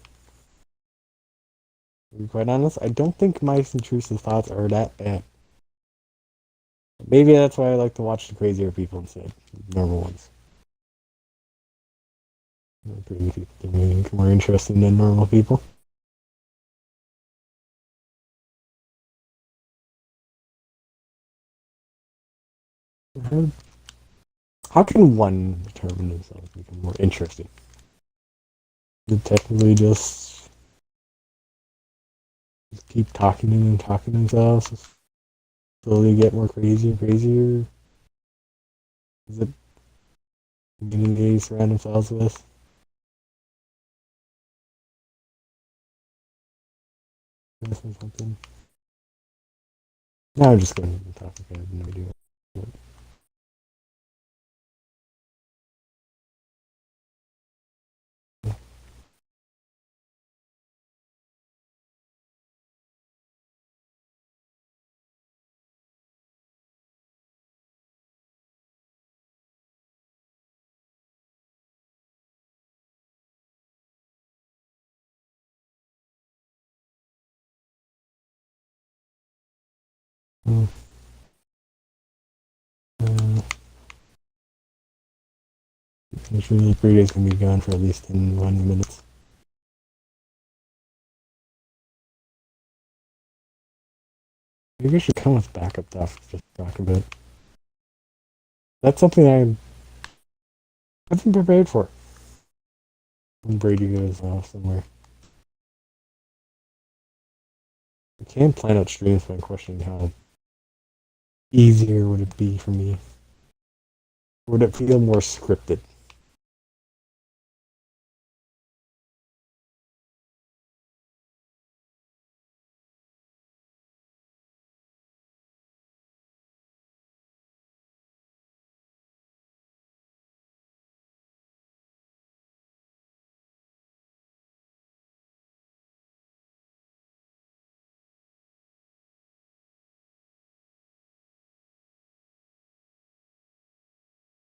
To be quite honest, I don't think my intrusive thoughts are that bad. Maybe that's why I like to watch the crazier people instead, normal ones. Crazy people are more interesting than normal people. How can one determine themselves to become more interesting? They technically just keep talking and talking to themselves, slowly get more crazy and crazier. Is it getting these random files with. Missing something. No, I'm just going to the topic. I have no idea. Hmm. It's really 3 days can be gone for at least 10 20 minutes. Maybe I should come with backup stuff to just talk about. That's something I haven't prepared for. When Brady goes off somewhere. I can plan out streams, but I'm questioning how easier would it be for me? Would it feel more scripted?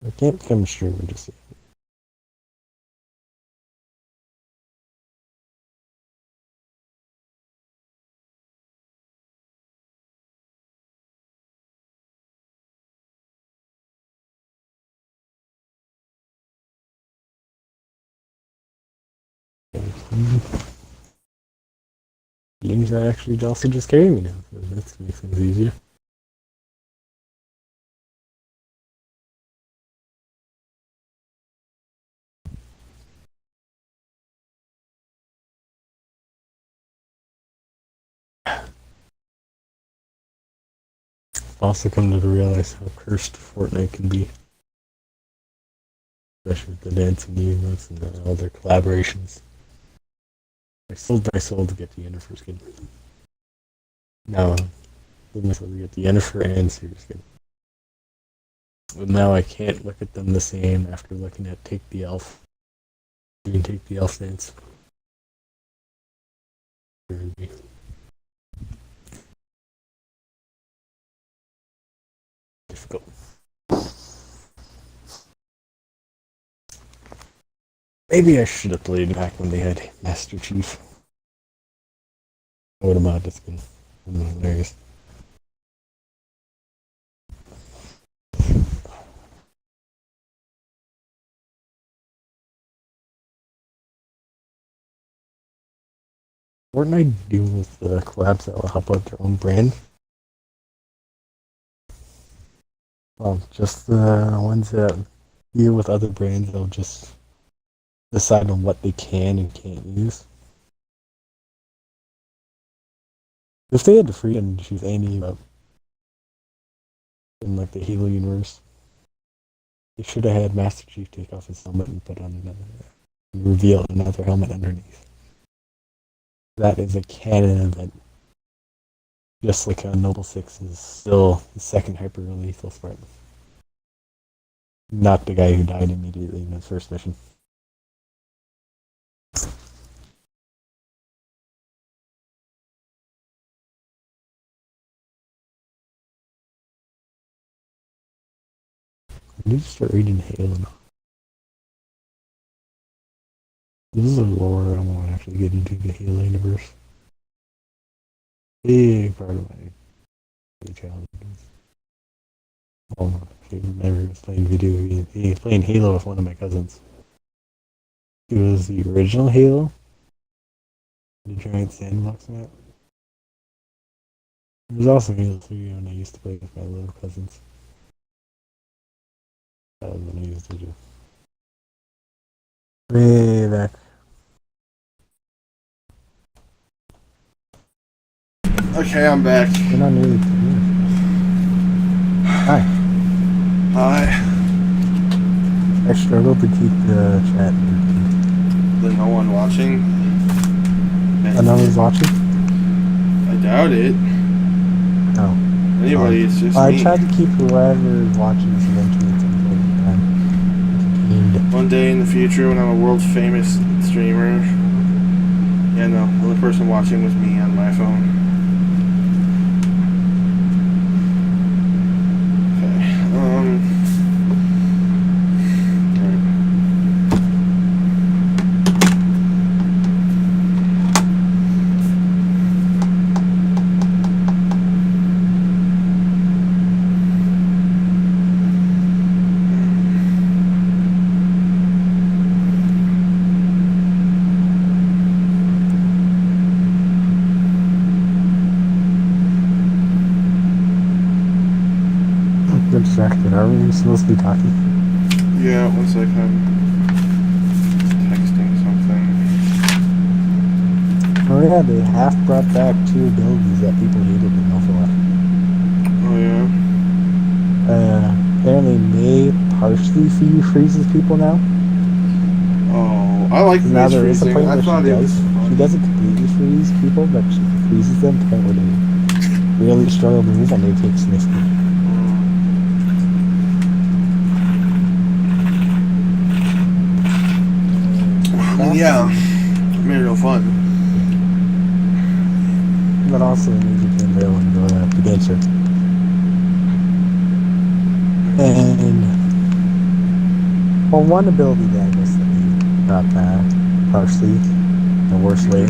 I can't become a streamer just yet. Games are actually also just carry me now, so that makes things easier. I've also come to realize how cursed Fortnite can be. Especially with the dancing emotes and all their collaborations. I sold my soul to get the Yennefer skin. Now, I sold my soul to get the Yennefer and Seer skin. But now I can't look at them the same after looking at Take the Elf. You can take the Elf dance. Difficult. Maybe I should have played back when they had Master Chief. What about this skin? Hilarious. Fortnite deal with the collabs that will help out their own brand? Well, just the ones that deal with other brands, they'll just decide on what they can and can't use. If they had the freedom to choose any in like the Halo universe, they should have had Master Chief take off his helmet and put on another, and reveal another helmet underneath. That is a canon event. Just like how Noble 6 is still the second hyper lethal Spartan. Not the guy who died immediately in his first mission. I need to start reading Halo now. This is a lore I want to actually get into the Halo universe. Big part of my challenge. Oh, I remember was playing video games. He was playing Halo with one of my cousins. It was the original Halo, the giant sandbox map. It was also Halo 3 when I used to play with my little cousins. That was what I used to do. Way back. Okay, I'm back. We're not nearly finished. Hi. Hi. I struggle to keep the chat entertained. There's no one watching. And no one's watching? I doubt it. No. Anybody, it's just I me. tried to keep whoever is watching this eventually at some point in time entertained. One day in the future, when I'm a world famous streamer. Yeah, no. The only person watching was me on my phone. Good distracted. Are we supposed to be talking? Yeah, one second. Texting something. Oh yeah, they half brought back 2 abilities that people hated in Overwatch. Oh yeah. Apparently May partially freezes people now. Oh, I like Now May's there is a freezing. point I where thought it was she fun. doesn't completely freeze people, but she freezes them to the point where they really struggle to move and they take sniff. I mean, yeah, it made it real fun. But also it made you game real and go to the answer. And well, one ability that I guess that they got back partially in the worst way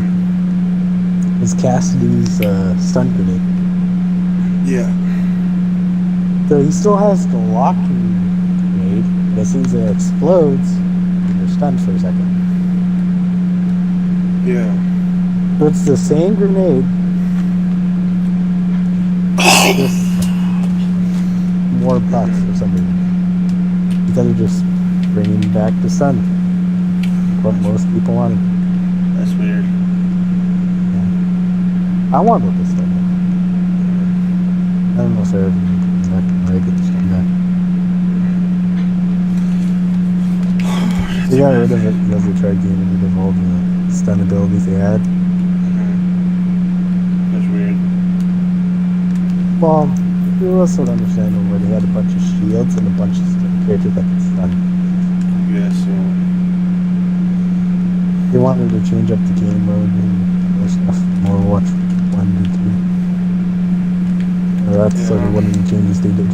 is Cassidy's stun grenade. Yeah. So he still has the locking grenade, but as soon as it explodes, you're stunned for a second. Yeah. So it's the same grenade, just more bucks for some reason. Instead of just bringing back the stun, like what most people wanted. That's weird. Yeah. I want with the stun. I don't know if they're ever going to bring back when I get the stun back. They got rid of it because they tried getting rid of all the stun abilities they had. That's weird. Well, it was sort of understandable where they had a bunch of shields and a bunch of characters that could stun. Yeah, so. They wanted to change up the game mode and more stuff, more Overwatch 1 and 2. That's sort of one of the changes they did.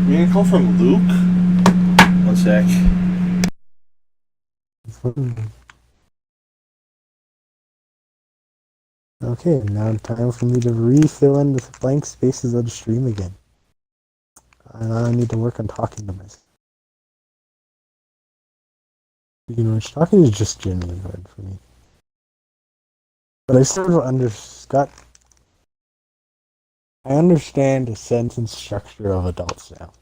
You gonna call from Luke? One sec. Okay, now time for me to refill in the blank spaces of the stream again. And I need to work on talking to myself. You know, talking is just generally hard for me. But I sort of I understand the sentence structure of adults now.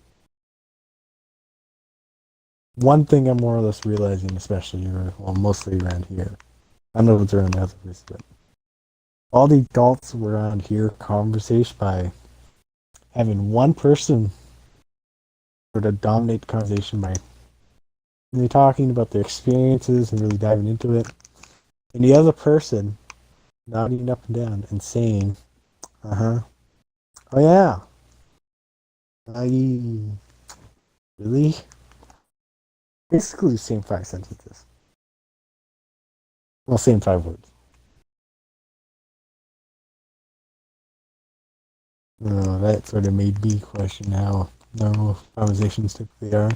One thing I'm more or less realizing, especially, well, mostly around here. I know it's around the other place, but all the adults around here conversation by having one person sort of dominate the conversation by really talking about their experiences and really diving into it, and the other person nodding up and down and saying, "Uh-huh, oh yeah, I really." Basically, the same 5 sentences. Well, same 5 words. That sort of made me question how normal conversations typically are.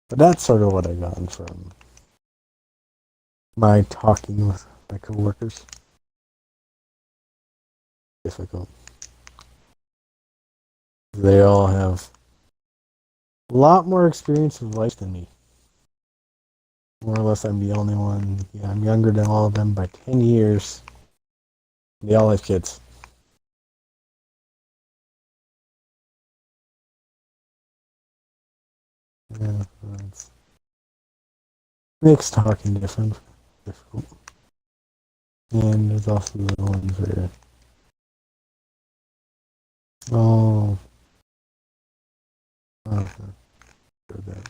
But that's sort of what I got from my talking with my coworkers. Difficult. They all have a lot more experience of life than me. More or less, I'm the only one. Yeah, I'm younger than all of them by 10 years. They all have kids. Yeah, that's makes talking difficult. And there's also the ones where, oh, okay, that.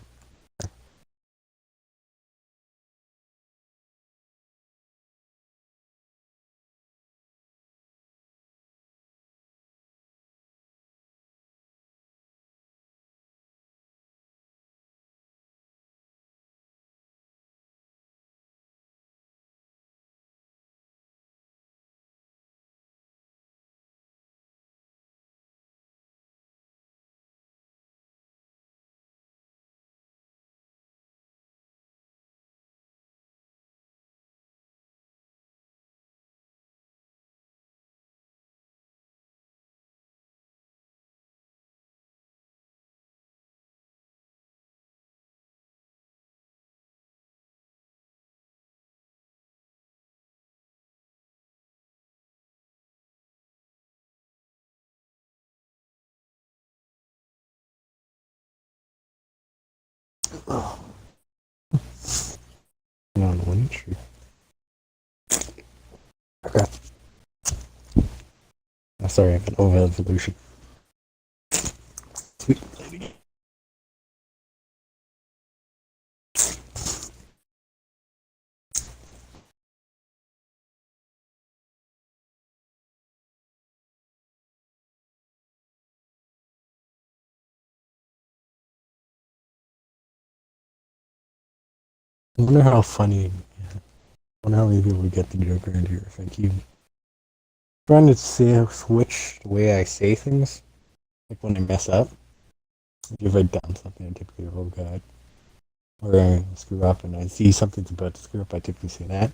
Oh, on one tree. Okay. I'm sorry, I have an over evolution. Sweet lady. I wonder how funny. I wonder how many people would get the joke around here if I keep trying to switch the way I say things. Like when I mess up. Like if I've done something, I typically go, oh god. Or I screw up and I see something's about to screw up, I typically say that.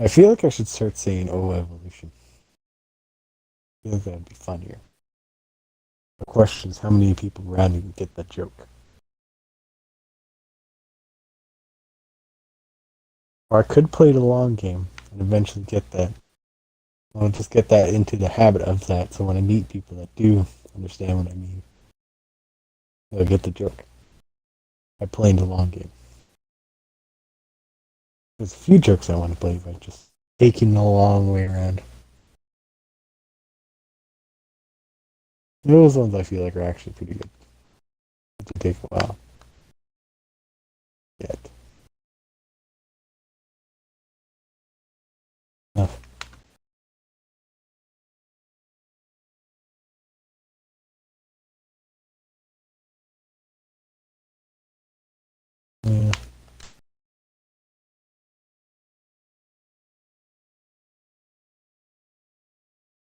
I feel like I should start saying, oh, evolution. I feel like that'd be funnier. The question is, how many people around you get that joke? Or I could play the long game and eventually get that. I'll just get that into the habit of that, so when I meet people that do understand what I mean, they'll get the joke. By playing the long game. There's a few jokes I want to play by just taking the long way around. Those ones I feel like are actually pretty good. It take a while. Yet. No. Yeah.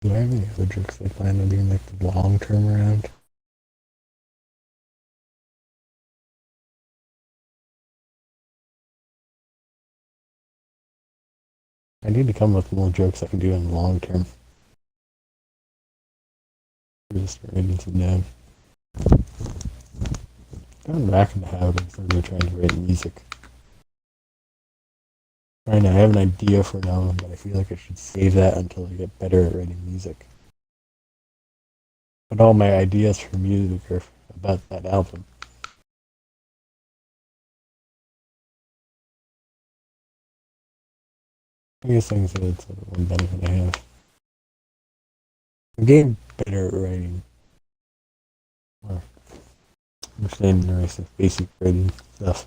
Do I have any other jokes I plan on doing like the long term around? I need to come up with more jokes I can do in the long term. Just writing some down. Going back in the habit of really trying to write music. Right now, I have an idea for an album, but I feel like I should save that until I get better at writing music. But all my ideas for music are about that album. I guess I can say that's one benefit I have. I'm getting better at writing. Or understanding the rest of basic writing stuff.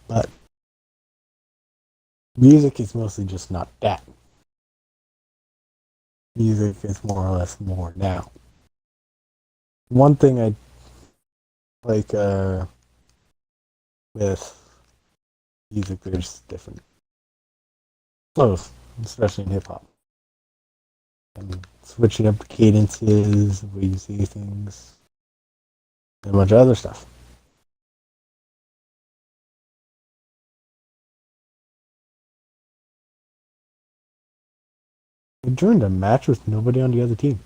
But music is mostly just not that. Music is more or less more now. One thing I like with music, there's different flows, especially in hip hop. And switching up the cadences, the way you say things, and a bunch of other stuff. I joined a match with nobody on the other team.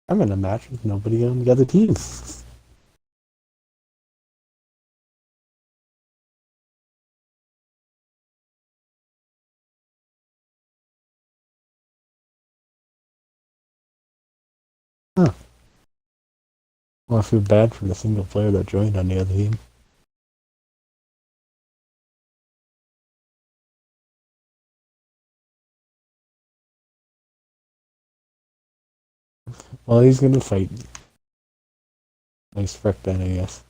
I'm in a match with nobody on the other team. Huh. Well, I feel bad for the single player that joined on the other team. Well, he's gonna fight. Nice frick then, I guess.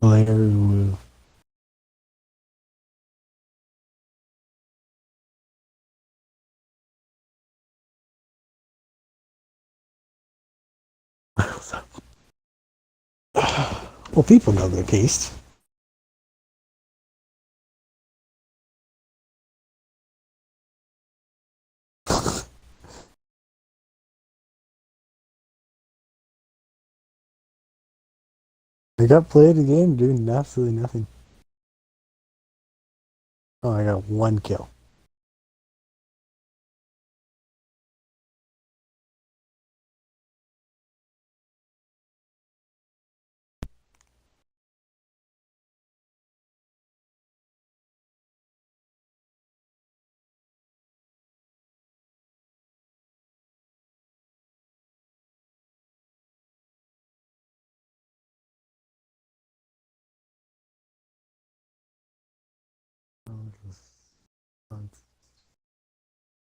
Larry. Well, people know their taste. I got played a game doing absolutely nothing. Oh, I got one kill.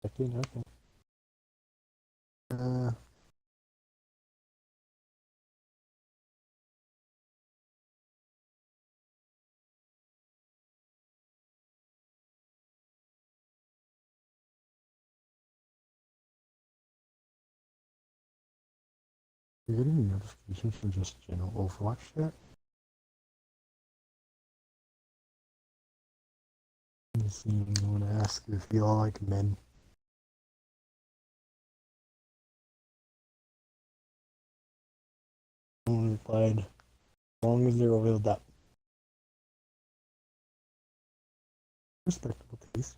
Okay. Uh, you're getting notifications for just general Overwatch chat? Let's see, I want to ask if you all like men. Someone replied, as long as they're oiled up. Respectable taste.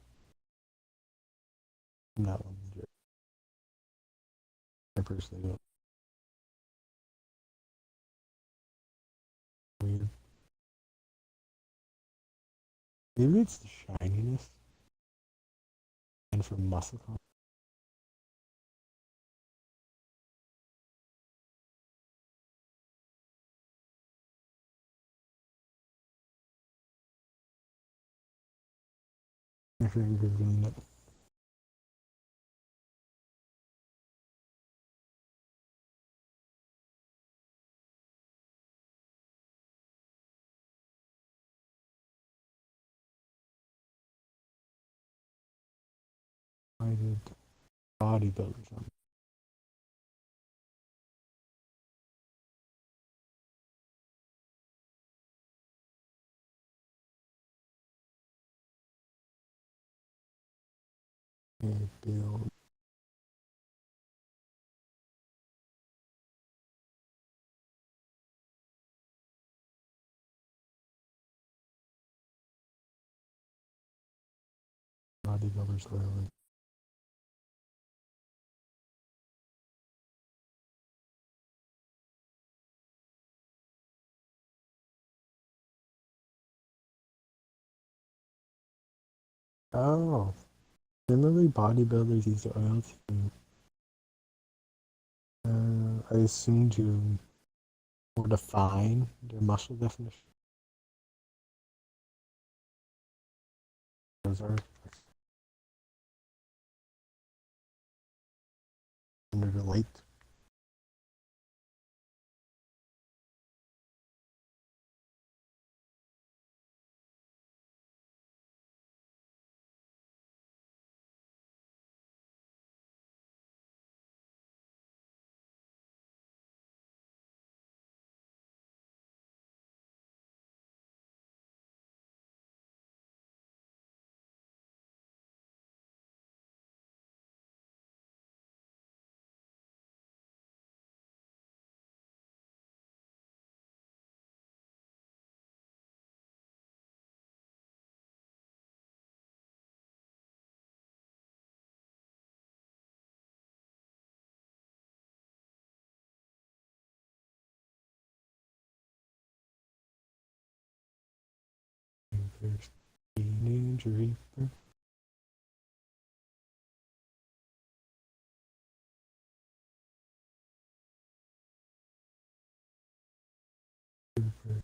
I'm not one to do it. I personally don't. Weird. Maybe it's the shininess and for muscle content. My fingers doing it. I did bodybuilders on build bodybuilders literally. Oh, generally bodybuilders use oil to, I assume to more define their muscle definition. Those are late. There's Teenage Reaper.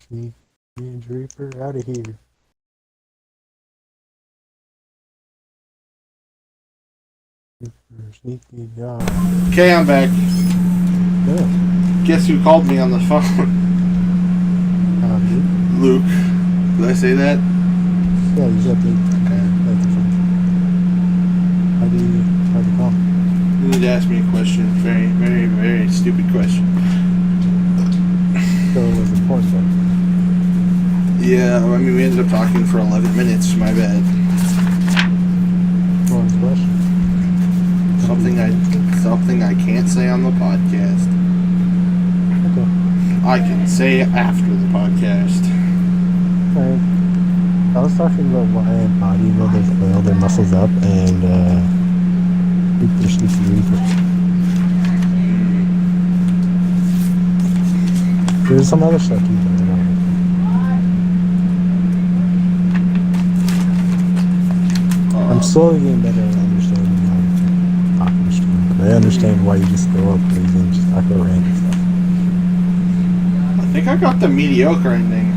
Teenage Reaper, out of here. Sneaky guy. Okay, I'm back. Yeah. Guess who called me on the phone? Luke. Did I say that? Yeah, you said Luke. Okay. How'd you call? You need to ask me a question. Very, very, very stupid question. So it was important though. Yeah, I mean, we ended up talking for 11 minutes. My bad. What was the question? Something I can't say on the podcast. Okay. I can say after the podcast. Alright. I was talking about why bodybuilders oil their muscles up and Reaper Sneaky Reaper. There's some other stuff you can know. I'm slowly getting better at understanding how talking to stream, but I understand why you just go up crazy and just talk about random stuff. I think I got the mediocre ending.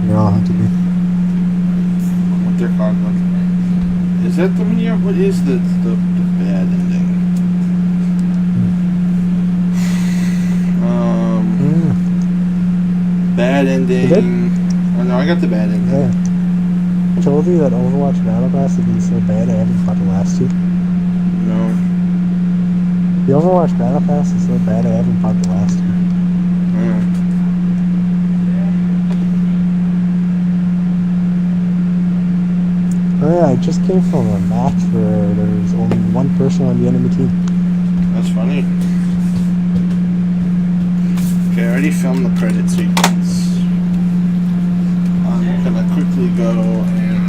You all have to be. What they're called. Is that the mediocre? What is the bad ending? Bad ending. Oh no, I got the bad ending. Yeah. I told you that Overwatch Battle Pass has been so bad I haven't fought the last two. No. The Overwatch Battle Pass is so bad I haven't fought the last two. Oh yeah, I just came from a match where there was only one person on the enemy team. That's funny. Okay, I already filmed the credit sequence. I'm gonna quickly go and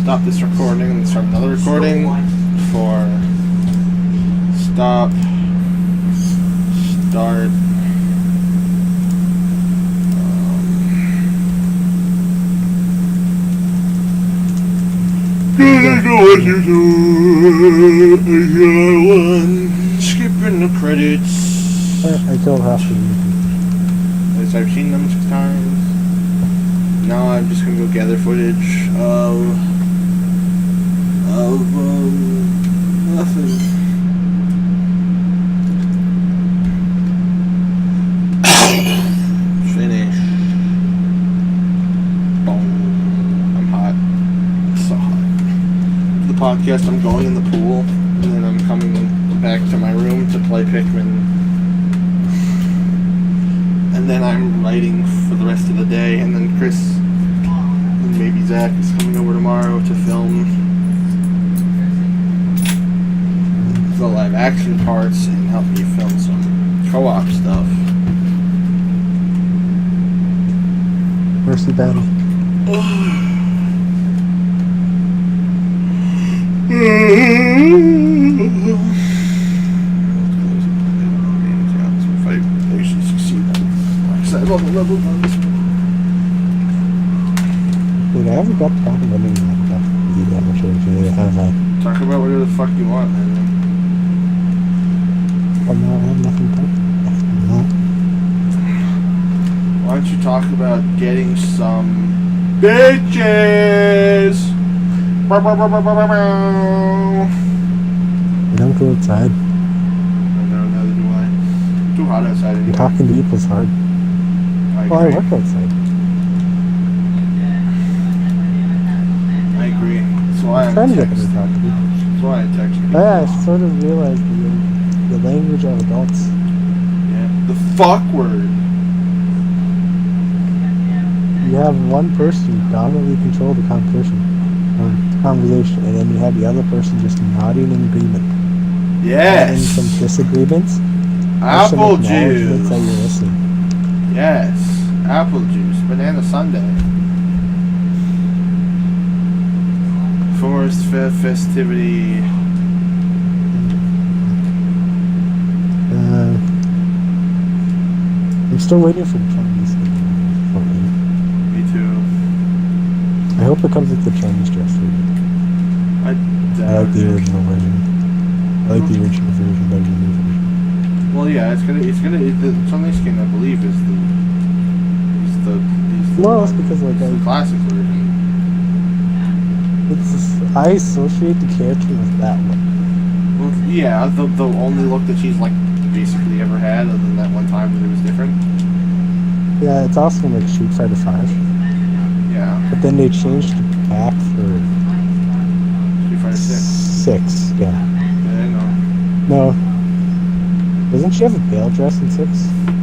stop this recording and start another recording for stop, start, skipping the credits. I killed half the movie. As I've seen them 6 times. Now I'm just gonna go gather footage of nothing. Finish. Boom. I'm hot. So hot. For the podcast, I'm going in the pool, and then I'm coming back to my room to play Pikmin. And then I'm writing for the rest of the day, and then Chris and maybe Zach is coming over tomorrow to film the live action parts and help me film some co-op stuff. Mercy battle. I love the level on this one. Dude, I haven't got to talk about any of that stuff with you that much over have I? Talk about whatever the fuck you want, man. I have nothing to talk about. Why don't you talk about getting some bitches? want to go outside. No, neither do I. Too hot outside anyway. Talking to people's hard. I Well, I agree. work outside. I agree. That's why I'm I'm trying to get better texting. talk to people. That's why I text people. Yeah, I sort of realized the language of adults. Yeah. The fuck word. You have one person dominantly control the competition or conversation, and then you have the other person just nodding in agreement. Adding some Yes. disagreements. Or some Apple acknowledgements juice. that you're listening. Yes. Apple juice. Banana sundae. Forest festivity. I'm still waiting for the Chinese. Me too. I hope it comes with the Chinese dress version. I I like the original version. I like the original version better than the new version. Well, yeah, the Chinese skin, I believe, is the More or less because like the classic version. I associate the character with that look. Well, yeah, the only look that she's like basically ever had, other than that one time that it was different. Yeah, it's also like Street Fighter 5. Yeah. But then they changed the back for Street Fighter 6. 6, yeah. Yeah, I know. No. Doesn't she have a pale dress in 6?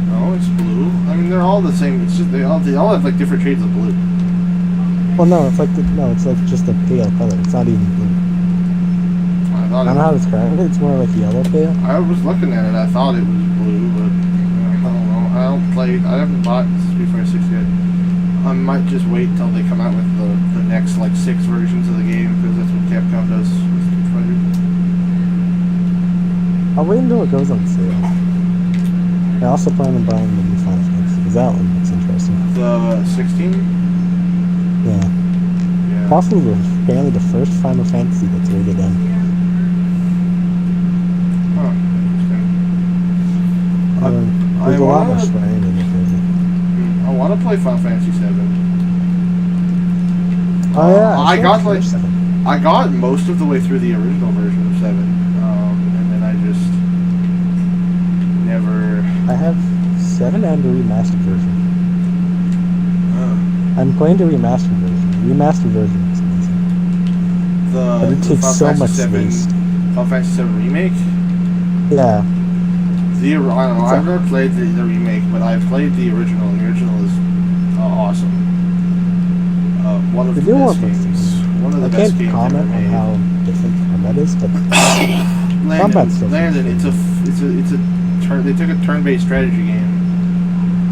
No, it's blue. I mean, they're all the same. It's just they all have like different shades of blue. Well, no, it's like just a pale color. It's not even blue. I thought I don't know how to describe it. It's more like yellow pale. I was looking at it. I thought it was blue, but I don't know. I haven't bought Street Fighter 6 yet. I might just wait till they come out with the next like 6 versions of the game, because that's what Capcom does with Street Fighter. I'll wait until it goes on sale. I also plan on buying the new Final Fantasy, because that one looks interesting. The 16? Yeah. Yeah. Possibly apparently the first Final Fantasy that's rated M. Huh. Interesting. There's a lot more swearing in it. I want to play Final Fantasy 7. Oh yeah, I got most of the way through the original version of 7, and then I just never. I have 7 and the remastered version. I'm playing the remastered version. The remastered version is amazing. But it takes so much space. Final Fantasy 7 remake. Yeah. I don't know. I've never played the remake, but I've played the original, and the original is awesome. One of the best games. One of the best games ever made. I can't comment on how different combat is, but Landon, it's a turn. They took a turn-based strategy game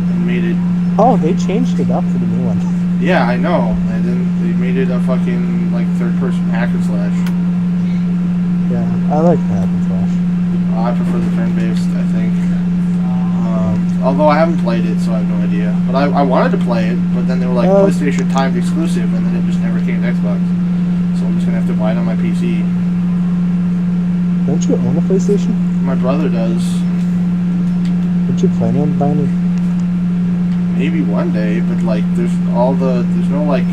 and made it. Oh, they changed it up for the new one. Yeah, I know. And then they made it a fucking like third-person hack and slash. Yeah, I like the hack and slash. I prefer the turn-based, I think. Although I haven't played it, so I have no idea. But I wanted to play it, but then they were like PlayStation timed exclusive, and then it just never came to Xbox. So I'm just gonna have to buy it on my PC. Don't you own a PlayStation? My brother does. Don't you plan on buying it? Maybe one day, but like there's no like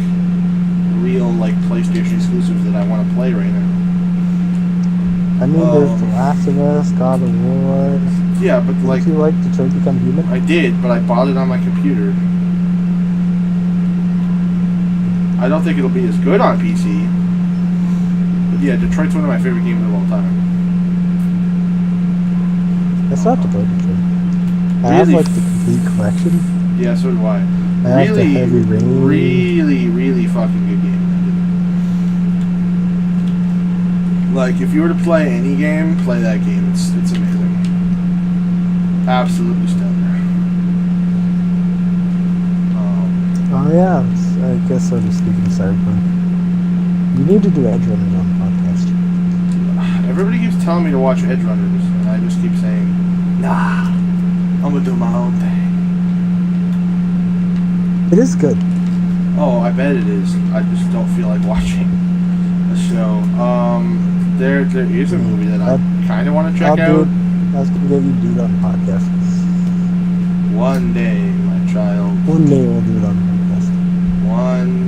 real like PlayStation exclusives that I want to play right now. I mean, there's The Last of Us, God of War. Yeah, but like. Did you like Detroit Become Human? I did, but I bought it on my computer. I don't think it'll be as good on PC. But yeah, Detroit's one of my favorite games of all time. That's not Detroit. I have like the complete collection. Yeah, so do I. I have the Heavy Rain. Really fucking good game. Like, if you were to play any game, play that game. It's amazing. Absolutely stellar. Oh yeah, I guess I'll just speaking of Cyberpunk. You need to do Edge Runners on the podcast. Everybody keeps telling me to watch Edge Runners, and I just keep saying, nah, I'm gonna do my own thing. It is good. Oh, I bet it is. I just don't feel like watching the show. There is a movie that I kind of want to check out. I was gonna get you to do it on the podcast. One day, my child. One day we'll do it on the podcast.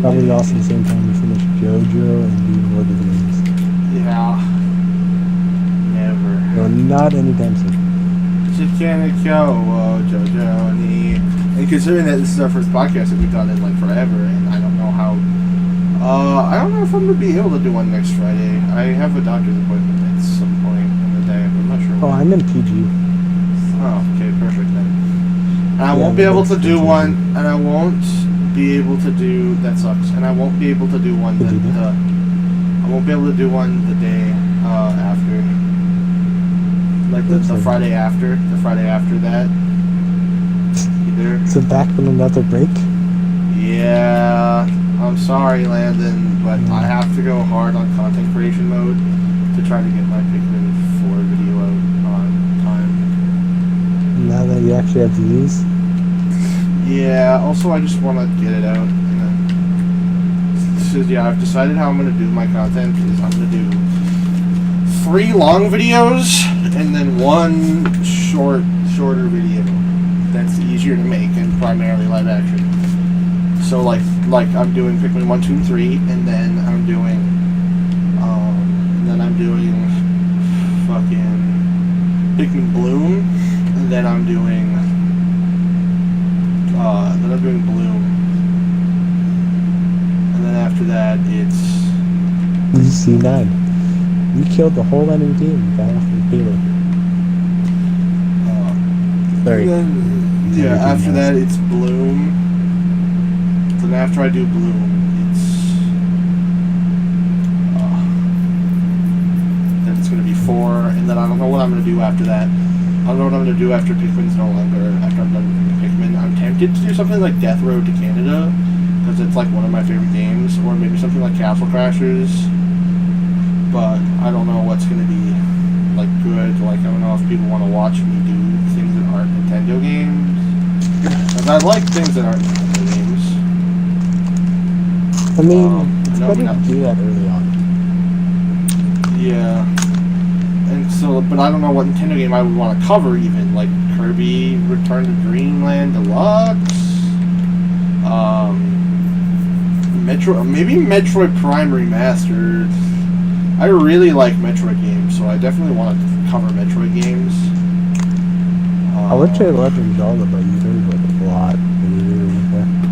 Probably day. also the same time we finish JoJo and do Lord of the Rings. Yeah. Never. No, not anytime soon. And considering that this is our first podcast that we've done in like forever, and I don't know how. I don't know if I'm gonna be able to do one next Friday. I have a doctor's appointment at some point in the day, but I'm not sure. Oh, I'm in PG. Oh, okay, perfect then. And I Yeah, won't be able to do PG. one, and I won't be able to do that sucks, and I won't be able to do one I won't be able to do one the day after, like the Friday after, that. Either. So back on another break. Yeah, I'm sorry, Landon, but I have to go hard on content creation mode to try to get my Pikmin 4 video out on time. Now that you actually have to use. Yeah, also I just want to get it out. So yeah, I've decided how I'm going to do my content is I'm going to do 3 long videos and then 1 shorter video that's easier to make and primarily live action. So like I'm doing Pikmin 1, 2, and 3, and then I'm doing fucking Pikmin Bloom, and then I'm doing Bloom, and then after that it's C9. You killed the whole enemy team. You got off the payload. Sorry. Yeah, after that it's Bloom. Then after I do Bloom, then it's going to be 4, and then I don't know what I'm going to do after that. I don't know what I'm going to do after Pikmin's no longer, after I'm done with Pikmin. I'm tempted to do something like Death Road to Canada, because it's like one of my favorite games, or maybe something like Castle Crashers, but I don't know what's going to be like good. Like, I don't know if people want to watch me do things that aren't Nintendo games, because I like things that aren't Nintendo games. I mean, it's better to do that early on. Yeah. And so, but I don't know what Nintendo game I would want to cover even, like Kirby Return to Dreamland Deluxe, maybe Metroid Prime Remastered. I really like Metroid games, so I definitely want to cover Metroid games. I would say Legend of Zelda, but you do like a lot.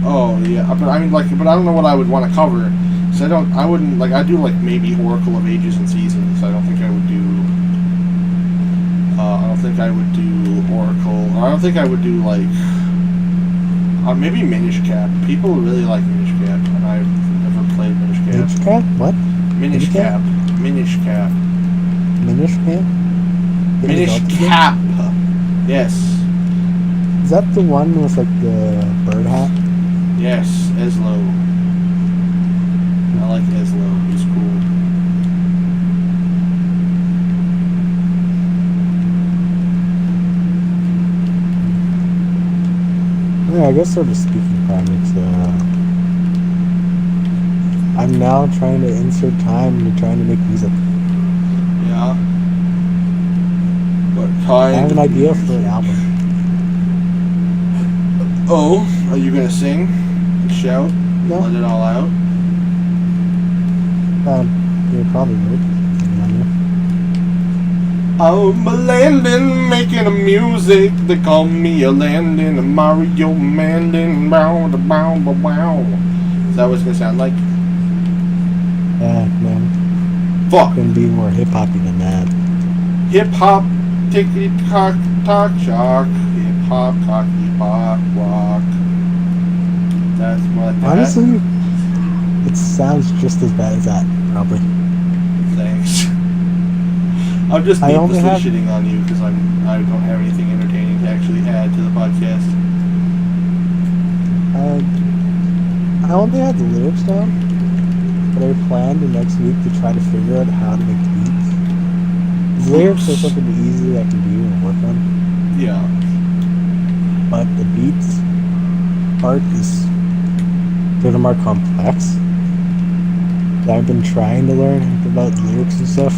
Oh yeah, but I mean, like, but I don't know what I would want to cover. So I wouldn't like. I do like maybe Oracle of Ages and Seasons. I don't think I would do. I don't think I would do Oracle. I don't think I would do like. Maybe Minish Cap. People really like Minish Cap, and I've never played Minish Cap. Minish Cap? What? Minish Cap. Minish Cap. Minish Cap? Minish Cap. Yes. Is that the one with like the bird hat? Yes, Eslo. I like Eslo. He's cool. Yeah, I guess sort of speaking projects. I'm now trying to insert time into trying to make music. Yeah. What kind? I have an idea for an album. Oh, are you gonna sing? Shout? No. Let it all out? Yeah, probably would. I'm a Landon making a music. They call me a Landon, a Mario Mandon. Bow, bow, bow, bow. Is that what it's gonna sound like? Yeah, man. Fuck. Couldn't be more hip hoppy than that. Hip hop, tickety tock, talk, shock. Hip hop, cocky pop, rock. That's what that. Honestly, it sounds just as bad as that, probably. Thanks. I'm just needlessly shitting on you because I don't have anything entertaining to actually add to the podcast. I only have the lyrics down, but I planned the next week to try to figure out how to make beats. The lyrics are something easy I can do and work on. Yeah. But the beats part is a little more complex. I've been trying to learn about lyrics and stuff.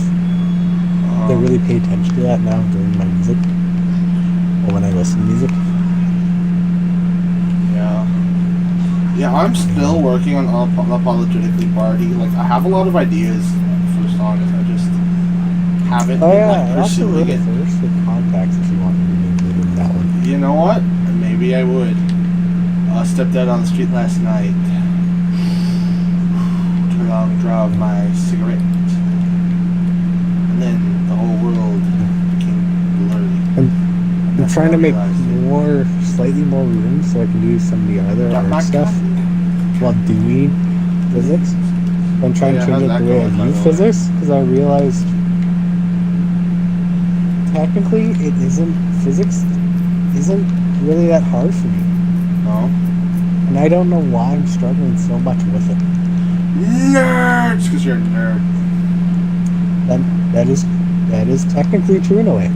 I really pay attention to that now during my music, or when I listen to music. Yeah. Yeah, I'm still working on Unapologetically Bardy. Like, I have a lot of ideas for songs. I just haven't Oh been yeah, like I also pursuing wrote a it. verse with contacts if you want me to include in that one. You know what? Maybe I would. I stepped out on the street last night. Took a long draw of my cigarette. And then the whole world became blurry. I'm trying to make slightly more room so I can do some of the other art stuff while doing physics. I'm trying to change it the way I view physics because I realized technically physics isn't really that hard for me. No? And I don't know why I'm struggling so much with it. Nerds! Because you're a nerd. That is technically true in a way.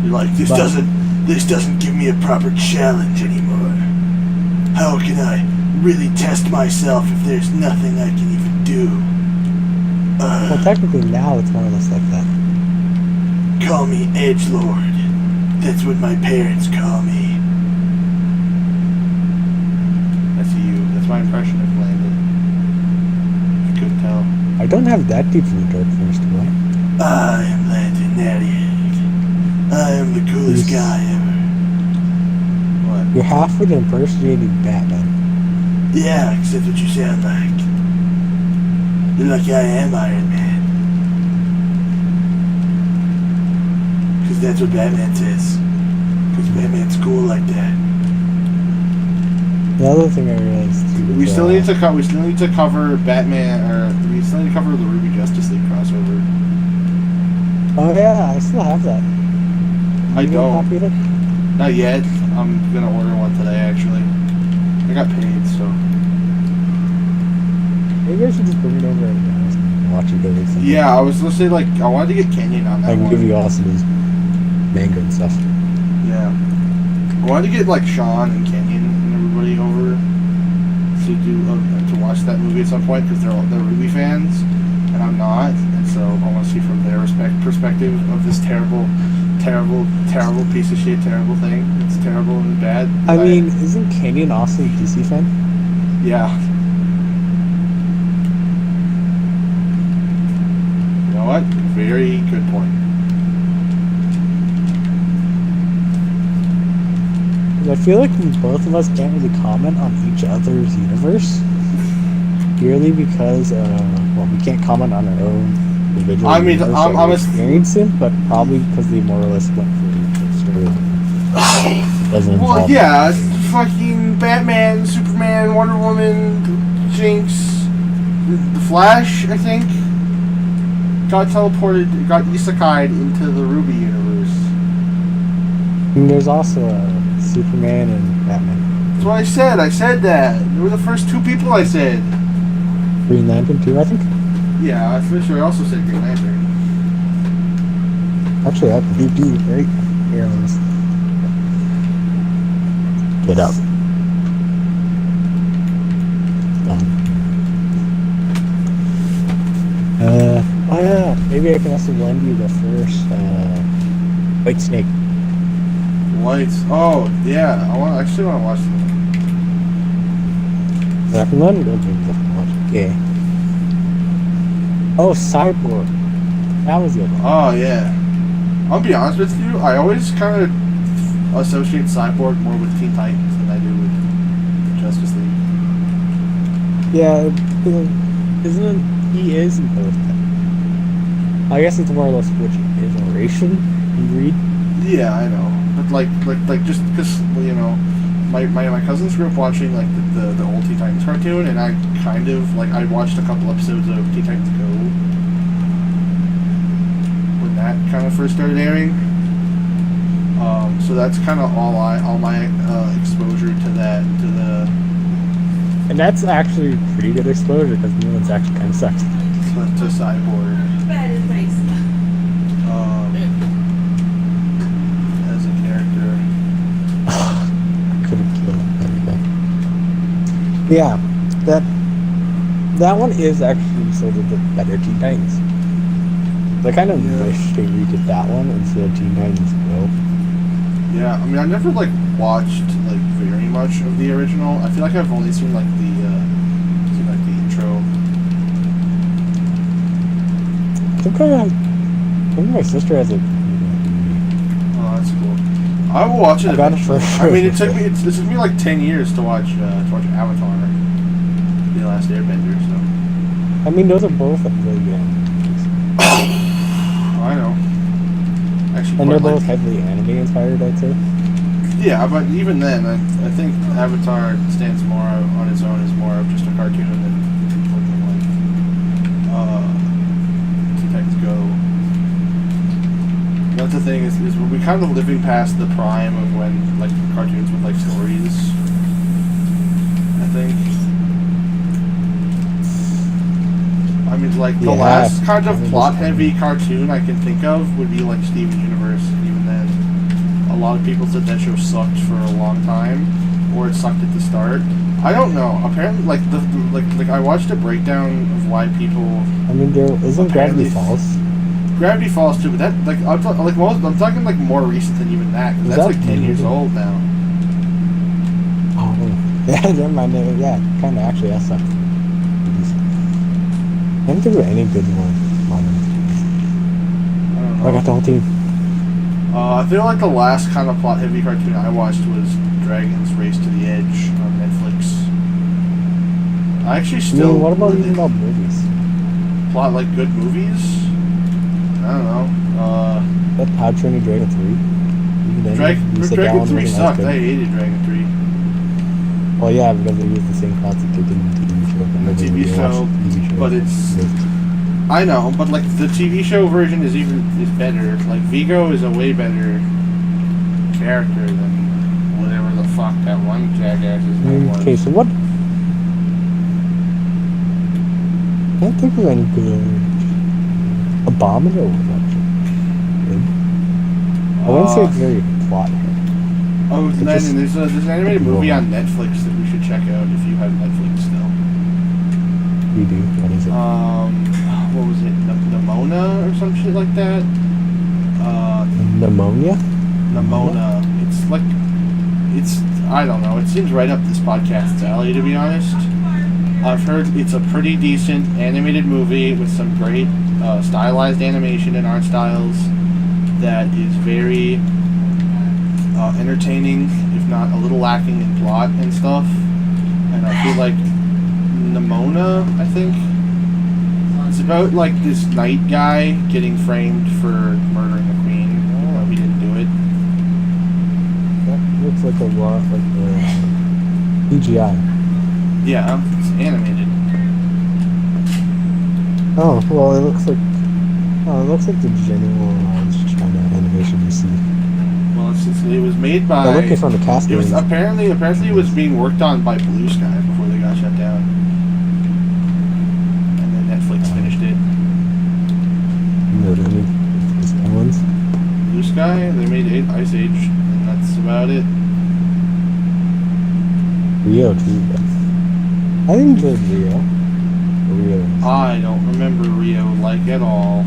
You're like, this doesn't give me a proper challenge anymore. How can I really test myself if there's nothing I can even do? Well, technically now it's more or less like that. Call me Edgelord. That's what my parents call me. That's you. That's my impression of Landon. If you couldn't tell. I don't have that deep of a dark voice, do I? I am Landon Natiak. I am the coolest guy ever. What? You're halfway impersonating Batman. Yeah, except what you sound like. You're lucky I am Iron Man. Because that's what Batman says. Because Batman's cool like that. The other thing I realized too. We still need to cover Batman, or we still need to cover the Ruby Justice League crossover. Oh yeah, I still have that. I don't. Copy of it? Not yet. I'm gonna order one today actually. I got paid, so. Maybe I should just bring it over right now and watch it go or something. Yeah, I was gonna say like I wanted to get Kenyon on that I can one. give you also his manga and stuff. Yeah. I wanted to get like Sean and Kenyon and everybody over to watch that movie at some point because they're Ruby fans and I'm not, and so I want to see from their perspective of this terrible piece of shit, terrible thing. It's terrible and bad. I mean, isn't Kenyon also a DC fan? Yeah. You know what? Very good point. I feel like both of us can't really comment on each other's universe purely because, we can't comment on our own individual universe I'm experiencing, but probably because they more or less went for the story. Well, yeah, fucking Batman, Superman, Wonder Woman, Jinx, the Flash, I think, got isekai'd into the Ruby universe. And there's also Superman and Batman. That's what I said. I said that. They were the first two people I said. Green Lantern too, I think. Yeah, I'm pretty sure I also said Green Lantern. Actually, that's DP, right? Here, let's get up. Oh yeah, maybe I can also lend you the first White Snake. Lights. Oh yeah, I actually want to watch them. I can lend you the watch. Okay. Oh, Cyborg. That was the other one. Oh yeah. I'll be honest with you. I always kind of associate Cyborg more with Teen Titans than I do with Justice League. Yeah, isn't it? He is in both. I guess it's more or less which iteration you read. Yeah, I know. But like just because my cousins grew up watching like the old Teen Titans cartoon, and I kind of I watched a couple episodes of Teen Titans Go when that kind of first started airing. So that's kind of all my exposure to that And that's actually pretty good exposure because new one's actually kind of sucks. to Cyborg. Bed is nice. As a character. Couldn't kill anything. Yeah, that one is actually sort of the better Teen Titans. I kind of wish they redid that one instead of Teen Titans Go. Yeah, I mean, I never watched very much of the original. I feel like I've only seen the intro. I think my sister has it. Oh, that's cool. I will watch it I got it eventually. for I mean, it took me like 10 years to watch Avatar, The Last Airbender. So I mean, those are both really good movies. I know. Actually, And they're quite both like, heavily anime inspired, I'd say. yeah, but even then, I think Avatar stands more on its own as more of just a cartoon than something like Teen Titans Go. That's the thing is we're kind of living past the prime of when like cartoons with like stories. I think. I mean, like the last kind of plot-heavy cartoon I can think of would be like Steven Universe. Even then, a lot of people said that show sucked for a long time, or it sucked at the start. I don't know. Apparently, like like I watched a breakdown of why people. I mean, there isn't Gravity Falls. Gravity Falls too, but that like I'm talking like more recent than even that, because that's like 10 years old now. Oh, yeah, never mind. Yeah, kind of actually that sucks. I don't think there were any good ones. Modern. I don't know. I got the whole team. I feel like the last kind of plot-heavy cartoon I watched was Dragon's Race to the Edge on Netflix. I actually still. I mean, what about even about movies? Plot like good movies? I don't know. That How to Train Your Dragon 3? Dragon 3 sucked. I hated Dragon 3. Well, yeah, because they use the same concept they did in the TV show. The TV show, but it's. I know, but like the TV show version is better. Like Vigo is a way better character than whatever the fuck that one jackass's name was. Okay, so what? I can't think of any good. Abominable was actually good. I wouldn't say it's very plot. Oh, there's an animated movie on Netflix that we should check out if you have Netflix still. We do. What is it? What was it? Nimona or some shit like that? Pneumonia? Nimona. I don't know. It seems right up this podcast's alley, to be honest. I've heard it's a pretty decent animated movie with some great stylized animation and art styles that is very entertaining, if not a little lacking in plot and stuff. And I feel like Nimona, I think, it's about like this knight guy getting framed for murdering the queen. He didn't do it. That looks like a lot like the CGI. Yeah, it's animated. Oh well, it looks like the genuine China animation you see. Well, it was made by. I'm looking from the cast. It was apparently it was being worked on by Blue Sky before they got shut down, and then Netflix finished it. No, really? These ones? Blue Sky, they made Ice Age, and that's about it. Rio too. I enjoyed Rio. Rio. I don't remember Rio like at all.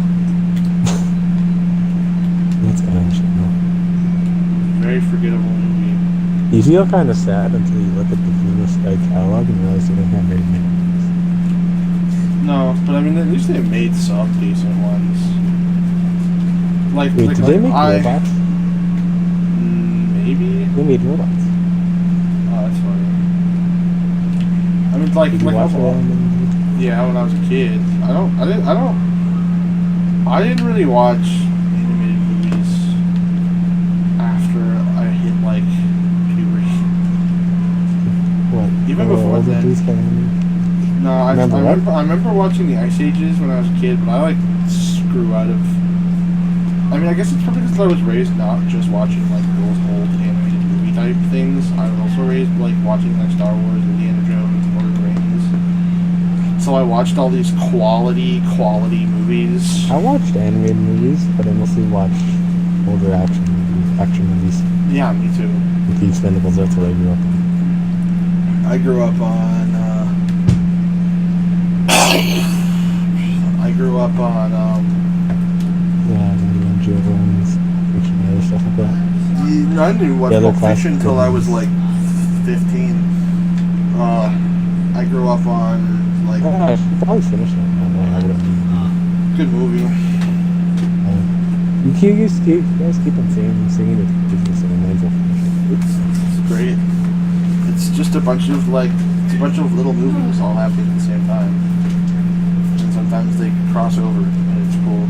That's kind of interesting. Very forgettable movie. You feel kind of sad until you look at the Blue Sky catalog and realize they don't have very many movies. No, but I mean, at least they made some decent ones. Like, wait, did they make robots? Maybe. They made robots. Oh, that's funny. I mean, like, Did you watch yeah, when I was a kid. I didn't really watch animated movies after I hit like puberty. What? Even before then. No, I remember watching the Ice Ages when I was a kid, but I like grew out of. I mean, I guess it's probably because I was raised not just watching like those old animated movie type things. I was also raised like watching like Star Wars, Indiana Jones, Lord of the Rings. So I watched all these quality movies. I watched animated movies, but I mostly watched older action movies. Yeah, me too. With the Expendables, that's what I grew up on. I grew up on. Yeah, and Joe Bones, fiction and other stuff like that. I didn't watch Pulp Fiction until I was like 15. I grew up on like. I should probably finish that. good movie. You guys keep on singing it. It's great. It's just a bunch of little movies all happening at the same time, and sometimes they cross over, and it's cool.